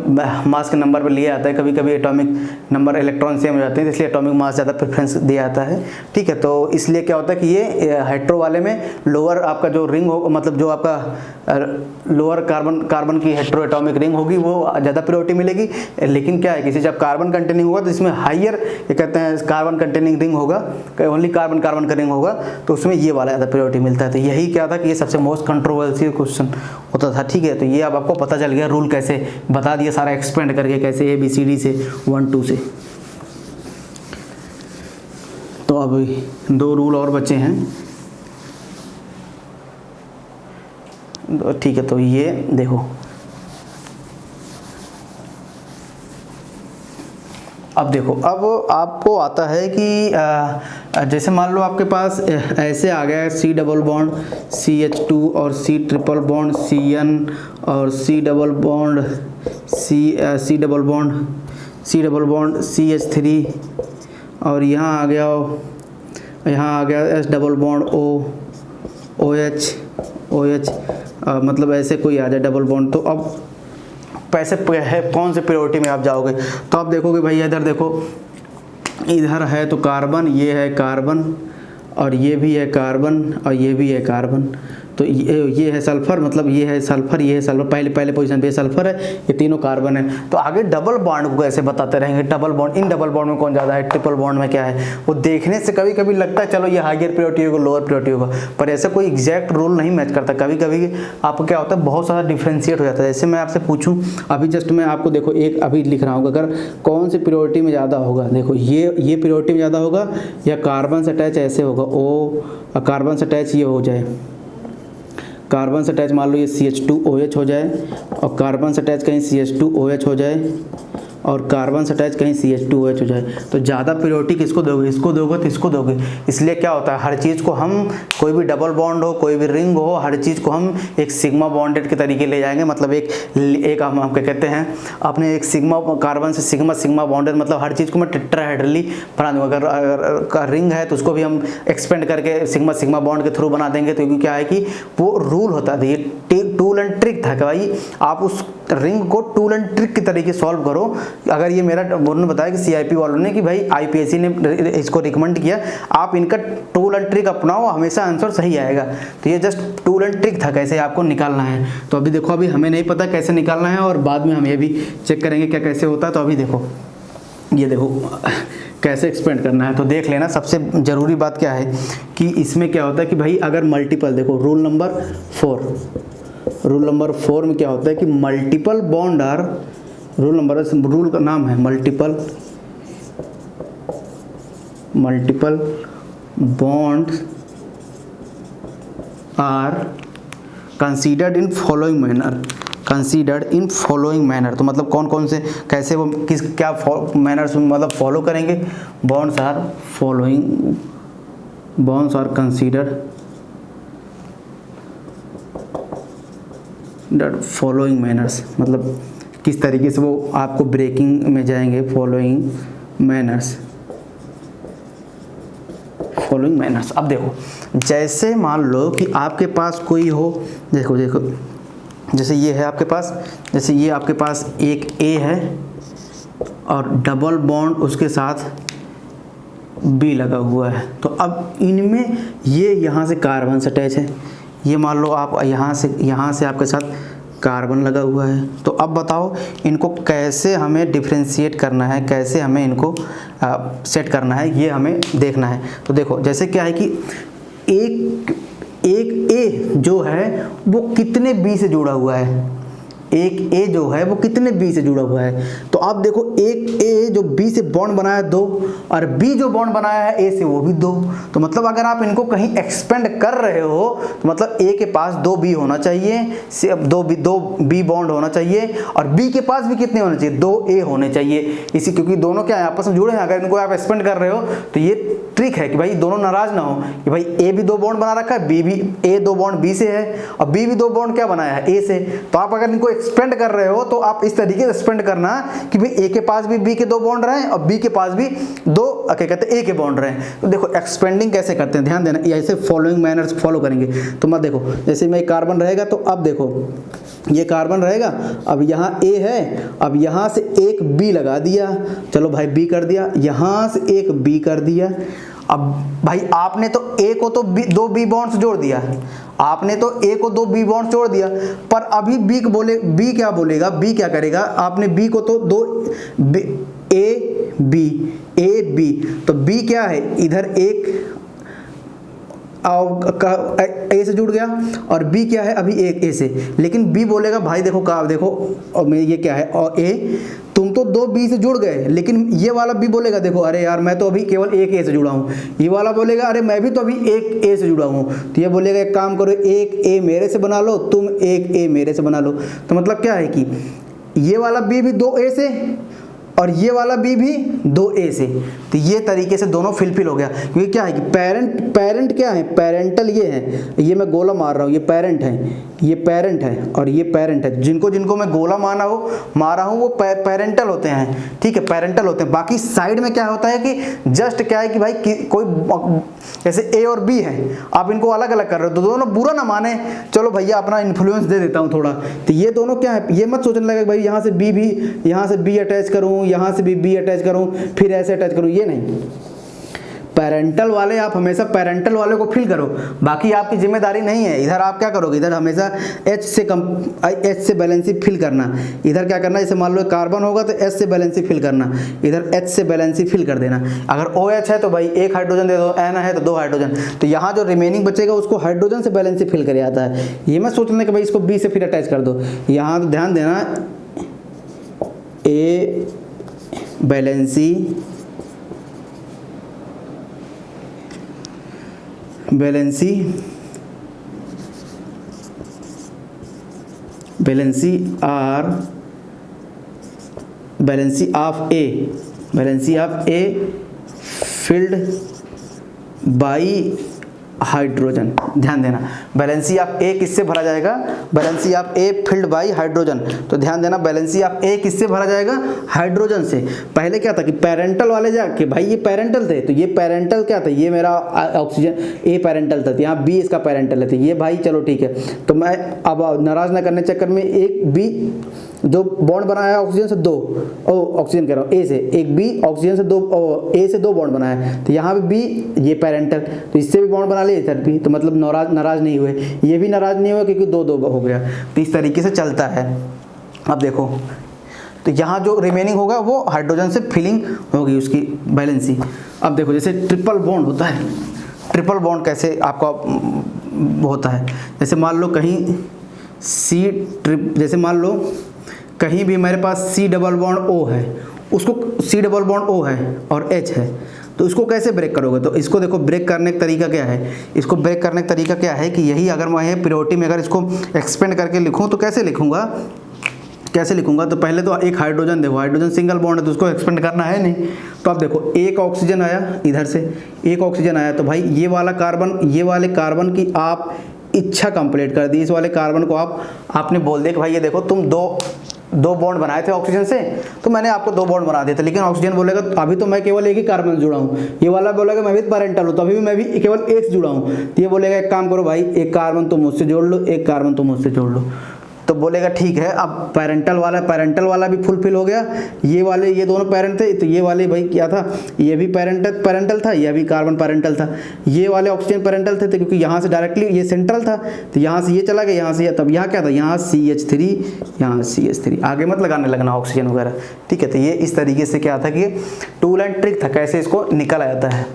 मास के नंबर पर लिया जाता है, कभी कभी एटॉमिक नंबर इलेक्ट्रॉन सेम हो जाते हैं, इसलिए एटॉमिक मास ज़्यादा प्रेफरेंस दिया जाता है, ठीक है। तो इसलिए क्या होता है कि ये हेट्रो वाले में लोअर आपका जो रिंग हो, मतलब जो आपका लोअर कार्बन की हेट्रो एटॉमिक रिंग होगी वो ज़्यादा प्रायोरिटी मिलेगी। लेकिन क्या है, किसी जब कार्बन कंटेनिंग होगा तो इसमें हाइयर ये कहते हैं कार्बन कंटेनिंग रिंग होगा, ओनली कार्बन का रिंग होगा, तो उसमें ये वाला ज़्यादा प्रायोरिटी मिलता है। तो यही क्या था कि ये सबसे मोस्ट कंट्रोवर्शियल क्वेश्चन होता था, ठीक है। तो ये अब आपको पता चल गया, रूल कैसे बता दिया सारा एक्सपेंड करके, कैसे ABCD से 1 2 से। तो अब 2 रूल और बचे हैं, ठीक है। तो ये देखो, अब देखो, अब आपको आता है कि जैसे मान लो आपके पास ऐसे आ गया है C डबल बॉन्ड CH2 और C ट्रिपल बॉन्ड CN और C double bond C double bond CH3 और यहाँ आ गया S डबल बॉन्ड OH मतलब ऐसे कोई आ जाए डबल बॉन्ड। तो अब पैसे है कौन से प्रायोरिटी में आप जाओगे, तो आप देखोगे भैया इधर देखो, इधर है तो कार्बन, ये है कार्बन और ये भी है कार्बन और ये भी है कार्बन, तो ये है सल्फर, मतलब ये है सल्फर, ये है सल्फर, पहले पोजीशन पे सल्फर है, ये तीनों कार्बन है। तो आगे डबल बॉन्ड को कैसे बताते रहेंगे, double bond, in double bond में कौन ज़्यादा है, ट्रिपल बॉन्ड में क्या है, वो देखने से कभी कभी लगता है चलो ये हाइयर प्रायोरिटी होगा, लोअर प्रायोरिटी होगा, पर ऐसा कोई एग्जैक्ट रूल नहीं मैच करता। कभी कभी आपको क्या होता है, बहुत सारा डिफ्रेंशिएट हो जाता है। जैसे मैं आपसे पूछूँ अभी जस्ट मैं आपको देखो एक अभी लिख रहा हूँ, अगर कौन सी प्रायोरिटी में ज़्यादा होगा, देखो ये प्रायोरिटी में ज़्यादा होगा या कार्बन से अटैच ऐसे होगा, ओ कार्बन से अटैच ये हो जाए, कार्बन से अटैच मान लो ये CH2OH हो जाए और कार्बन से अटैच कहीं CH2OH हो जाए और कार्बन से अटैच कहीं CH2OH हो जाए, तो ज़्यादा प्रायोरिटी किसको दोगे, इसको दोगे तो इसको दोगे। इसलिए क्या होता है, हर चीज़ को हम, कोई भी डबल बॉन्ड हो, कोई भी रिंग हो, हर चीज़ को हम एक सिग्मा बॉन्डेड के तरीके ले जाएंगे। मतलब एक हम क्या कहते हैं, आपने एक सिग्मा कार्बन से सिग्मा बॉन्डेड, मतलब हर चीज़ को मैं टेट्राहेड्रली बना दूँगा। अगर रिंग है तो उसको भी हम एक्सपेंड करके सिग्मा बॉन्ड के थ्रू बना देंगे। तो क्योंकि क्या है कि वो रूल होता है, ये टूल एंड ट्रिक था कि भाई आप उस रिंग को टूल एंड ट्रिक के तरीके सॉल्व करो। अगर ये मेरा उन्होंने बताया कि CIP वालों ने कि भाई IPSC ने इसको रिकमेंड किया, आप इनका टूल एंड ट्रिक अपनाओ, हमेशा आंसर सही आएगा। तो ये जस्ट टूल एंड ट्रिक था कैसे आपको निकालना है। तो अभी देखो, अभी हमें नहीं पता कैसे निकालना है और बाद में हम ये भी चेक करेंगे क्या कैसे होता है। तो अभी देखो, ये देखो कैसे एक्सपेंड करना है, तो देख लेना। सबसे ज़रूरी बात क्या है कि इसमें क्या होता है कि भाई अगर मल्टीपल, देखो रूल नंबर 4 में क्या होता है कि मल्टीपल बॉन्ड आर, रूल का नाम है multiple bond are considered in following manner. तो मतलब कौन कौन से, कैसे वो क्या मैनर्स में मतलब फॉलो करेंगे, bonds are considered following manners, मतलब किस तरीके से वो आपको ब्रेकिंग में जाएंगे, फॉलोइंग मैनर्स। अब देखो, जैसे मान लो कि आपके पास कोई हो, देखो जैसे ये है आपके पास, जैसे ये आपके पास एक A है और डबल बॉन्ड उसके साथ B लगा हुआ है। तो अब इनमें ये यहाँ से कार्बन से अटैच है, ये मान लो आप यहाँ से आपके साथ कार्बन लगा हुआ है। तो अब बताओ इनको कैसे हमें डिफ्रेंशिएट करना है, कैसे हमें इनको सेट करना है, ये हमें देखना है। तो देखो जैसे क्या है कि एक A जो है वो कितने B से जुड़ा हुआ है, एक A जो है वो कितने B से जुड़ा हुआ है। तो आप देखो एक A जो B से बॉन्ड बनाया है 2 और B जो बॉन्ड बनाया है A से वो भी 2। तो मतलब अगर आप इनको कहीं एक्सपेंड कर रहे हो तो मतलब A के पास 2 B होना चाहिए, 2 B बॉन्ड होना चाहिए और B के पास भी कितने होने चाहिए, 2 A होने चाहिए। इसी क्योंकि दोनों क्या है आपस में जुड़े हैं। अगर इनको आप एक्सपेंड कर रहे हो तो ये ट्रिक है कि भाई दोनों नाराज ना हो कि भाई A भी 2 बॉन्ड बना रखा है, B भी A 2 बॉन्ड B से है और B भी 2 बॉन्ड क्या बनाया है A से। तो आप अगर इनको एक्सपेंड कर रहे हो तो आप इस तरीके से एक्सपेंड करना कि भाई ए के पास भी बी के 2 बॉन्ड रहे और बी के पास भी 2 क्या कहते हैं ए के बॉन्ड रहे। तो देखो एक्सपेंडिंग कैसे करते हैं, ध्यान देना, ऐसे फॉलोइंग मैनर्स फॉलो करेंगे। तो मत देखो, जैसे में कार्बन रहेगा तो अब देखो ये कार्बन रहेगा, अब यहाँ ए है, अब यहाँ से एक बी लगा दिया, चलो भाई बी कर दिया, यहाँ से एक बी कर दिया। अब भाई आपने तो ए को तो 2 बी बॉन्ड्स जोड़ दिया, आपने तो ए को 2 बी बॉन्ड्स जोड़ दिया, पर अभी बी क्या बोलेगा, बी क्या करेगा, आपने बी को तो 2 ए बी, तो बी क्या है, इधर एक ए से जुड़ गया और बी क्या है अभी एक ए से, लेकिन बी बोलेगा भाई देखो देखो और मैं ये क्या है और ए, तुम तो 2 बी से जुड़ गए, लेकिन ये वाला बी बोलेगा देखो अरे यार मैं तो अभी केवल एक ए से जुड़ा हूँ, ये वाला बोलेगा अरे मैं भी तो अभी एक ए से जुड़ा हूँ। तो ये बोलेगा एक काम करो, एक ए मेरे से बना लो, तुम एक ए मेरे से बना लो। तो मतलब क्या है कि ये वाला बी भी 2 ए से और ये वाला बी भी 2 ए से, तो ये तरीके से दोनों फिल हो गया। क्योंकि क्या है कि पेरेंट क्या है, पेरेंटल ये है, ये मैं गोला मार रहा हूँ, ये पेरेंट है, ये पेरेंट है और ये पेरेंट है, जिनको मैं गोला मारा हूँ वो पेरेंटल होते हैं, ठीक है, पेरेंटल होते हैं। बाकी साइड में क्या होता है कि जस्ट क्या है कि भाई कोई जैसे ए और बी है, आप इनको अलग अलग कर रहे हो तो दोनों बुरा ना माने, चलो भैया अपना इन्फ्लुएंस दे देता हूँ थोड़ा। तो ये दोनों क्या है, ये मत सोचने लगे भाई यहाँ से बी अटैच करूँ, यहाँ से भी बी अटैच करूँ, फिर ऐसे अटैच करूँ, ये नहीं। पेरेंटल वाले आप हमेशा पेरेंटल वाले को फिल करो, बाकी आपकी जिम्मेदारी नहीं है। इधर आप क्या करोगे, इधर हमेशा एच से बैलेंसी फिल करना। इधर क्या करना, जैसे मान लो कार्बन होगा तो एच से बैलेंसी फिल करना, इधर एच से बैलेंसी फिल कर देना। अगर OH है तो भाई 1 हाइड्रोजन दे दो, N है तो 2 हाइड्रोजन, तो यहाँ जो रिमेनिंग बचेगा उसको हाइड्रोजन से बैलेंसी फिल कर आता है। ये मत सोचना कि भाई इसको बी से फिर अटैच कर दो, यहाँ तो ध्यान देना A valency of A filled by hydrogen. ध्यान देना, बैलेंसी ऑफ ए किससे भरा जाएगा, valency of A filled by hydrogen. तो ध्यान देना बैलेंसी ऑफ ए किससे भरा जाएगा, हाइड्रोजन से। पहले क्या था कि पेरेंटल वाले जाके भाई ये पेरेंटल थे, तो ये पेरेंटल क्या था, ये मेरा ऑक्सीजन ए पेरेंटल था, यहाँ बी इसका पेरेंटल है, तो ये भाई चलो ठीक है। तो मैं अब नाराज ना करने चक्कर में एक बी 2 बॉन्ड बनाया ऑक्सीजन से 2, ऑक्सीजन कह रहा हूँ ए से, एक बी ऑक्सीजन से 2 ए से 2 बॉन्ड बनाया, तो यहाँ भी बी ये पेरेंटल, तो इससे भी बॉन्ड बना लिया इधर भी, तो मतलब नाराज नहीं हुए, ये भी नाराज नहीं हुआ क्योंकि 2 हो गया। तो इस तरीके से चलता है। अब देखो तो यहाँ जो रिमेनिंग होगा वो हाइड्रोजन से फिलिंग होगी उसकी बैलेंसी। अब देखो जैसे ट्रिपल बॉन्ड होता है, ट्रिपल बॉन्ड कैसे आपका होता है, जैसे मान लो कहीं जैसे मान लो कहीं भी मेरे पास C डबल बॉन्ड O है, उसको C डबल बॉन्ड O है और H है, तो इसको कैसे ब्रेक करोगे। तो इसको देखो ब्रेक करने का तरीका क्या है, इसको ब्रेक करने का तरीका क्या है कि यही अगर मैं प्रियोरिटी में अगर इसको एक्सपेंड करके लिखूँ तो कैसे लिखूँगा, तो पहले तो एक हाइड्रोजन देखो, हाइड्रोजन सिंगल बॉन्ड है तो उसको एक्सपेंड करना है नहीं। तो अब देखो एक ऑक्सीजन आया, इधर से एक ऑक्सीजन आया, तो भाई ये वाला कार्बन, ये वाले कार्बन की आप इच्छा कंप्लीट कर दी। इस वाले कार्बन को आपने बोल दिया कि भाई ये देखो तुम दो बॉन्ड बनाए थे ऑक्सीजन से, तो मैंने आपको 2 बॉन्ड बना दिए थे, लेकिन ऑक्सीजन बोलेगा अभी तो मैं केवल एक ही कार्बन से जुड़ा हूँ, ये वाला बोलेगा मैं भी पेरेंटल हूँ तो अभी भी मैं भी केवल एक से जुड़ा हूँ, तो ये बोलेगा एक काम करो भाई एक कार्बन तुम मुझसे जोड़ लो, एक कार्बन तुम मुझसे जोड़ लो, तो बोलेगा ठीक है। अब पेरेंटल वाला भी फुलफिल हो गया, ये दोनों पेरेंट थे, तो ये वाले भाई क्या था, ये भी पेरेंटल था, ये भी कार्बन पेरेंटल था, ये वाले ऑक्सीजन पेरेंटल थे, तो क्योंकि यहाँ से डायरेक्टली ये सेंट्रल था, तो यहाँ से ये चला गया, यहाँ से तब यहाँ क्या था, यहाँ CH3, यहाँ CH3, आगे मत लगाने लगना ऑक्सीजन वगैरह, ठीक है। तो ये इस तरीके से क्या था कि टूल एंड ट्रिक था कैसे इसको निकल आता है,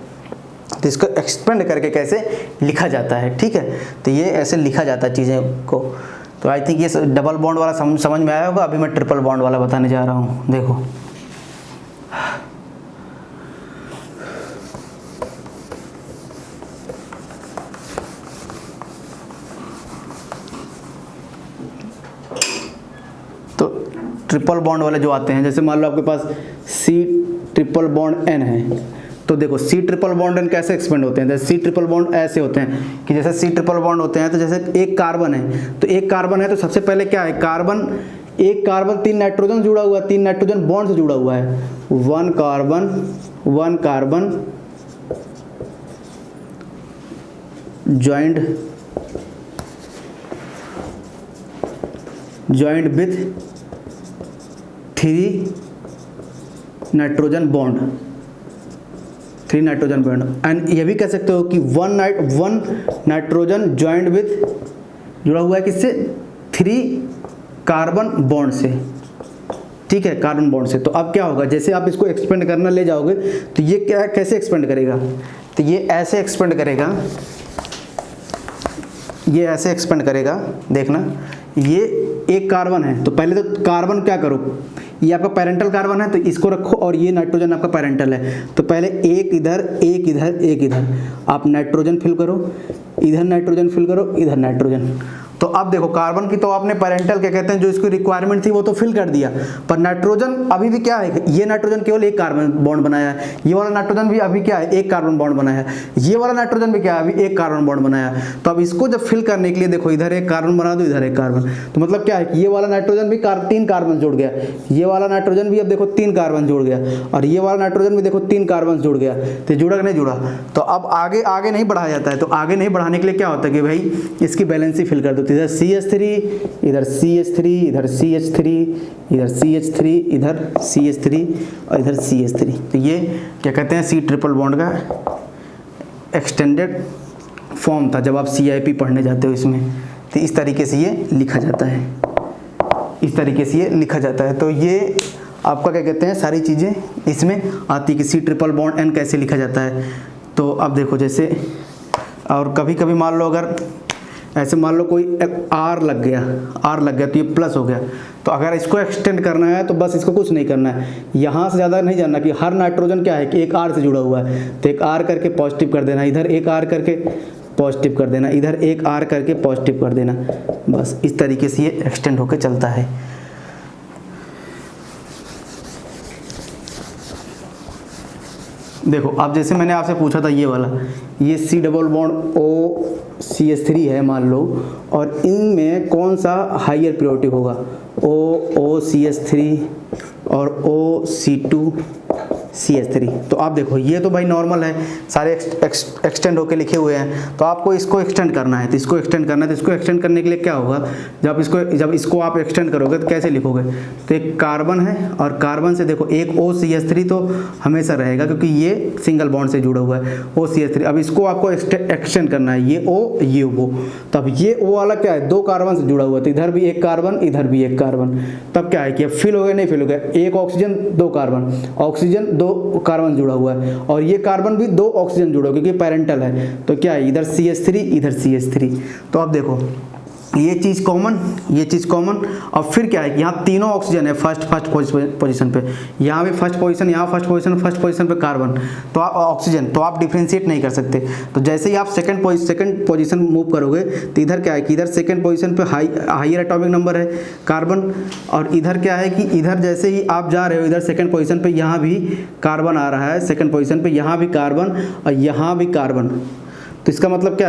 तो इसको एक्सपेंड करके कैसे लिखा जाता है, ठीक है। तो ये ऐसे लिखा जाता है चीज़ें को। तो आई थिंक ये डबल बॉन्ड वाला समझ में आया होगा। अभी मैं ट्रिपल बॉन्ड वाला बताने जा रहा हूँ। देखो तो ट्रिपल बॉन्ड वाले जो आते हैं, जैसे मान लो आपके पास C ट्रिपल बॉन्ड N है, तो देखो C ट्रिपल बॉन्ड एन कैसे एक्सपेंड होते हैं, जैसे C ट्रिपल बॉन्ड ऐसे होते हैं कि जैसे C ट्रिपल बॉन्ड होते हैं, तो जैसे एक कार्बन है, तो एक कार्बन है तो सबसे पहले क्या है, कार्बन एक कार्बन 3 नाइट्रोजन जुड़ा हुआ है, 3 नाइट्रोजन बॉन्ड से जुड़ा हुआ है, 1 carbon joint with 3 nitrogen bond, 3 nitrogen bond. And ये भी कह सकते हो कि 1 नाइट्रोजन ज्वाइंट विथ जुड़ा हुआ है किससे, 3 कार्बन बॉन्ड से, ठीक है, कार्बन बॉन्ड से। तो अब क्या होगा, जैसे आप इसको एक्सपेंड करना ले जाओगे तो ये क्या कैसे एक्सपेंड करेगा, तो ये ऐसे एक्सपेंड करेगा, ये ऐसे एक्सपेंड करेगा। देखना, ये एक कार्बन है तो पहले तो कार्बन क्या करो, ये आपका पेरेंटल कार्बन है तो इसको रखो, और ये नाइट्रोजन आपका पेरेंटल है, तो पहले एक इधर एक इधर एक इधर, आप नाइट्रोजन फिल करो, इधर नाइट्रोजन फिल करो, इधर नाइट्रोजन। तो अब देखो कार्बन की तो आपने पेरेंटल क्या कहते हैं, जो इसकी रिक्वायरमेंट थी वो तो फिल कर दिया, पर नाइट्रोजन अभी भी क्या है, ये नाइट्रोजन केवल एक कार्बन बॉन्ड बनाया है, ये वाला नाइट्रोजन भी अभी क्या है, एक कार्बन बॉन्ड बनाया है, ये वाला नाइट्रोजन भी क्या है, अभी एक कार्बन बॉन्ड बनाया है। तो अब इसको जब फिल करने के लिए देखो, इधर एक कार्बन बना दो, इधर एक कार्बन, तो मतलब क्या है कि ये वाला नाइट्रोजन भी 3 कार्बन जुड़ गया, ये वाला नाइट्रोजन भी अब देखो 3 कार्बन जुड़ गया, और ये वाला नाइट्रोजन भी देखो 3 कार्बन जुड़ गया, तो जुड़ा कि नहीं जुड़ा। तो अब आगे आगे नहीं बढ़ाया जाता है, तो आगे नहीं बढ़ाने के लिए क्या होता है कि भाई इसकी बैलेंस ही फिल कर दो, इधर CH3, इधर CH3, इधर CH3, इधर CH3, इधर CH3 और इधर CH3। तो ये क्या कहते हैं, C ट्रिपल बॉन्ड का एक्सटेंडेड फॉर्म था जब आप CIP पढ़ने जाते हो इसमें। तो इस तरीके से ये लिखा जाता है, इस तरीके से ये लिखा जाता है। तो ये आपका क्या कहते हैं, सारी चीज़ें इसमें आती है कि C ट्रिपल बॉन्ड N कैसे लिखा जाता है। तो अब देखो जैसे, और कभी कभी मान लो अगर ऐसे मान लो कोई R लग गया तो ये प्लस हो गया, तो अगर इसको एक्सटेंड करना है तो बस इसको कुछ नहीं करना है, यहाँ से ज़्यादा नहीं जानना कि हर नाइट्रोजन क्या है कि एक R से जुड़ा हुआ है, तो एक R करके पॉजिटिव कर देना, इधर एक R करके पॉजिटिव कर देना, इधर एक R करके पॉजिटिव कर देना, बस इस तरीके से ये एक्सटेंड होकर चलता है। देखो अब जैसे मैंने आपसे पूछा था ये वाला, ये C डबल बॉन्ड OCH3 है मान लो, और इनमें कौन सा हायर प्रायोरिटी होगा, OCH3 और OC2CH3। तो आप देखो ये तो भाई नॉर्मल है, सारे एक्सटेंड होके लिखे हुए हैं, तो आपको इसको एक्सटेंड करना है, तो इसको एक्सटेंड करना है, तो इसको एक्सटेंड करने के लिए क्या होगा, जब इसको आप एक्सटेंड करोगे तो कैसे लिखोगे, तो एक कार्बन है और कार्बन से देखो एक OCH3 तो हमेशा रहेगा क्योंकि ये सिंगल बॉन्ड से जुड़ा हुआ है OCH3। अब इसको आपको एक्सटेंड करना है, ये O ये O, तब ये O वाला क्या है, 2 कार्बन से जुड़ा हुआ है, तो इधर भी एक कार्बन इधर भी एक कार्बन, तब क्या है कि फिल हो गया नहीं फिल हो गया, एक ऑक्सीजन 2 कार्बन, ऑक्सीजन 2 कार्बन जुड़ा हुआ है, और ये कार्बन भी 2 ऑक्सीजन जुड़ा हुआ है क्योंकि पेरेंटल है, तो क्या है इधर CH3 इधर CH3। तो अब देखो ये चीज़ कॉमन, ये चीज़ कॉमन, और फिर क्या है कि यहाँ तीनों ऑक्सीजन है फर्स्ट पोजीशन पे, यहाँ भी फर्स्ट पोजीशन, यहाँ फर्स्ट पोजीशन पे कार्बन, तो आप ऑक्सीजन, तो आप डिफ्रेंशिएट नहीं कर सकते। तो जैसे ही आप सेकंड पोजीशन मूव करोगे तो इधर क्या है कि इधर सेकंड पोजीशन पे हायर एटॉमिक नंबर है कार्बन, और इधर क्या है कि इधर जैसे ही आप जा रहे हो इधर सेकंड पोजीशन पे यहाँ भी कार्बन आ रहा है, सेकंड पोजीशन पे यहाँ भी कार्बन और यहाँ भी कार्बन। तो इसका मतलब क्या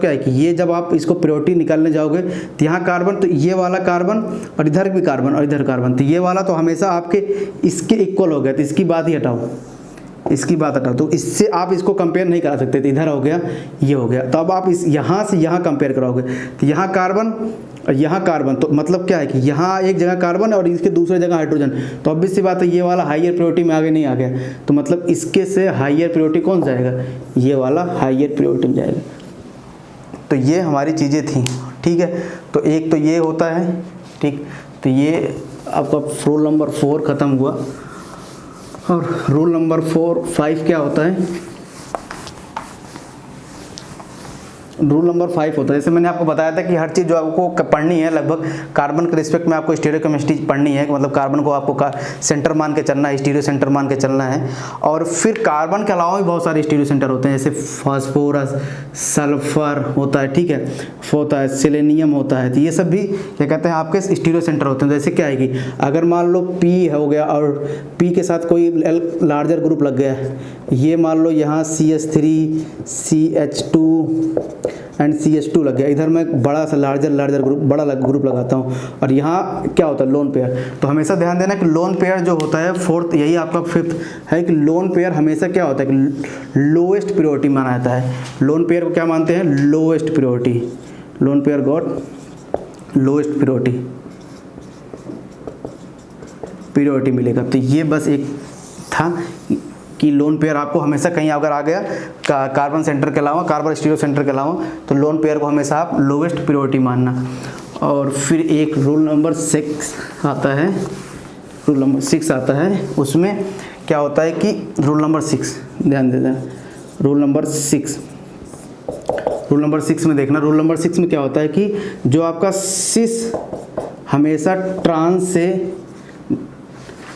है कि ये जब आप इसको प्रायोरिटी निकालने जाओगे तो यहाँ कार्बन, तो ये वाला कार्बन और इधर भी कार्बन और इधर कार्बन, तो ये वाला तो हमेशा आपके इसके इक्वल हो गया, तो इसकी बात ही हटाओ, इसकी बात हटाओ, तो इससे आप इसको कंपेयर नहीं करा सकते, तो इधर हो गया ये हो गया, तो अब आप इस यहाँ से यहाँ कंपेयर कराओगे तो यहाँ कार्बन और यहाँ कार्बन, तो मतलब क्या है कि यहाँ एक जगह कार्बन और इसके दूसरे जगह हाइड्रोजन, तो ऑब्वियस सी बात है ये वाला हायर प्रायोरिटी में आगे नहीं आ गया, तो मतलब इसके से हायर प्रायोरिटी कौन जाएगा, ये वाला हायर प्रायोरिटी में जाएगा। तो ये हमारी चीज़ें थी, ठीक है। तो एक तो ये होता है, ठीक, तो ये आपका रूल नंबर 4 ख़त्म हुआ, और रूल नंबर 5 क्या होता है, रूल नंबर 5 होता है, जैसे मैंने आपको बताया था कि हर चीज़ जो आपको पढ़नी है लगभग कार्बन के रिस्पेक्ट में आपको स्टीरियोकेमिस्ट्री पढ़नी है, मतलब कार्बन को आपको सेंटर मान के चलना है, स्टीरियो सेंटर मान के चलना है। और फिर कार्बन के अलावा भी बहुत सारे स्टीरियो सेंटर होते हैं, जैसे फास्फोरस, सल्फर होता है, ठीक है, होता है सेलेनियम होता है, तो ये सब भी क्या कहते हैं आपके स्टीरियो सेंटर होते हैं। जैसे क्या है कि अगर मान लो P हो गया और P के साथ कोई लार्जर ग्रुप लग गया है, ये मान लो यहाँ CH3 CH2 एंड CH2 लग गया, इधर मैं बड़ा सा लार्जर ग्रुप ग्रुप लगाता हूँ, और यहाँ क्या होता है लोन पेयर। तो हमेशा ध्यान देना कि लोन पेयर जो होता है फोर्थ, यही आपका फिफ्थ है कि लोन पेयर हमेशा क्या होता है कि लोएस्ट प्रायोरिटी माना जाता है। लोन पेयर को क्या मानते हैं, lowest priority, lone pair got lowest priority मिलेगा। तो ये बस एक था कि लोन पेयर आपको हमेशा कहीं अगर आ गया कार्बन सेंटर के अलावा, कार्बन स्टीरियो सेंटर के अलावा, तो लोन पेयर को हमेशा आप लोवेस्ट प्रायोरिटी मानना। और फिर एक रूल नंबर 6 आता है, रूल नंबर 6 आता है, उसमें क्या होता है कि रूल नंबर 6 ध्यान देना, रूल नंबर 6 में देखना, रूल नंबर 6 में क्या होता है कि जो आपका सिस हमेशा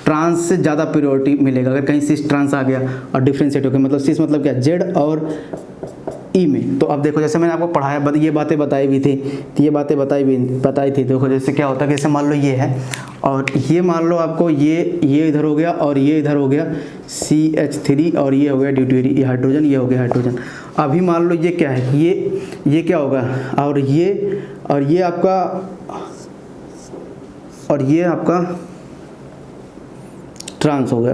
ट्रांस से ज़्यादा प्रायोरिटी मिलेगा। अगर कहीं सिस ट्रांस आ गया और डिफ्रेंशिएट हो गया, मतलब सिस मतलब क्या, जेड और ई में। तो अब देखो जैसे मैंने आपको पढ़ाया, ये बातें बताई भी थी, तो ये बातें बताई थी। देखो जैसे क्या होता है, जैसे मान लो ये है और ये मान लो आपको ये इधर हो गया और ये इधर हो गया CH3 और ये हो गया ड्यूटेरियम, ये हाइड्रोजन, ये हो गया हाइड्रोजन। अभी मान लो ये क्या है, ये क्या होगा, और ये आपका ट्रांस हो गया,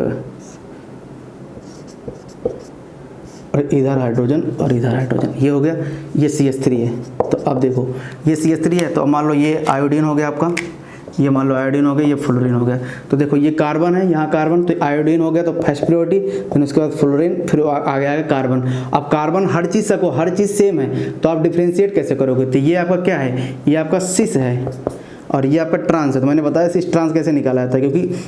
और इधर हाइड्रोजन और इधर हाइड्रोजन, ये हो गया, ये CH3 है। तो अब देखो ये CH3 है, तो अब मान लो ये आयोडीन हो गया आपका, ये मान लो आयोडीन हो गया, ये फ्लोरीन हो गया। तो देखो ये कार्बन है, यहाँ कार्बन, तो आयोडीन हो गया तो फर्स्ट प्रायोरिटी, फिर उसके बाद फ्लोरीन, फिर आगे आएगा कार्बन। अब कार्बन हर चीज़ सेम है, तो आप डिफ्रेंशिएट कैसे करोगे। तो ये आपका क्या है, ये आपका सिस है और ये आपका ट्रांस है। तो मैंने बताया सिस ट्रांस कैसे निकाला जाता है, क्योंकि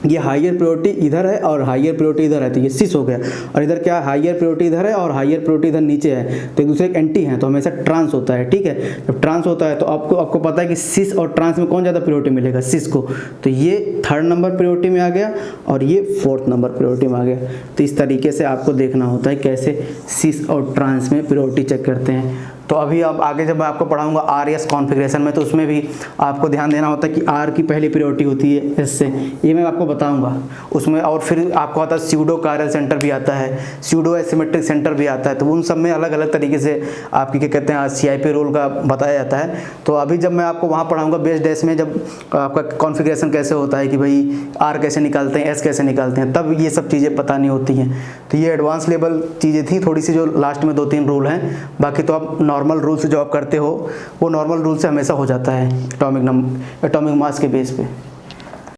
ये हाईयर प्रायोरिटी इधर है और हाईयर प्रायोरिटी इधर है, तो ये सिस हो गया। और इधर क्या, हाईयर प्रायोरिटी इधर है और हाईयर प्रायोरिटी इधर नीचे है, तो एक दूसरे के एंटी हैं, तो हमेशा ट्रांस होता है। ठीक है, जब ट्रांस होता है तो आपको पता है कि सिस और ट्रांस में कौन ज़्यादा प्रायोरिटी मिलेगा, सिस को। तो ये 3rd नंबर प्रायोरिटी में आ गया और ये 4th नंबर प्रायोरिटी में आ गया। तो इस तरीके से आपको देखना होता है कैसे सिस और ट्रांस में प्रायोरिटी चेक करते हैं। तो अभी अब आगे जब मैं आपको पढ़ाऊंगा RS कॉन्फ़िगरेशन में, तो उसमें भी आपको ध्यान देना होता है कि R की पहली प्रायोरिटी होती है S से, ये मैं आपको बताऊंगा उसमें। और फिर आपको आता है स्यूडो कायरल सेंटर भी आता है, स्यूडो एसिमेट्रिक सेंटर भी आता है। तो उन सब में अलग अलग तरीके से आपकी क्या कहते हैं CIP रोल का बताया जाता है। तो अभी जब मैं आपको वहाँ पढ़ाऊँगा बेस्ड एस में, जब आपका कॉन्फ़िगरेशन कैसे होता है कि भाई R कैसे निकालते हैं, S कैसे निकालते हैं, तब ये सब चीज़ें पता नहीं होती हैं। तो ये एडवांस लेवल चीज़ें थी थोड़ी सी, जो लास्ट में 2-3 रूल हैं। बाकी तो आप नॉर्मल रूल से जो आप करते हो वो नॉर्मल रूल से हमेशा हो जाता है एटॉमिक मास के बेस पे।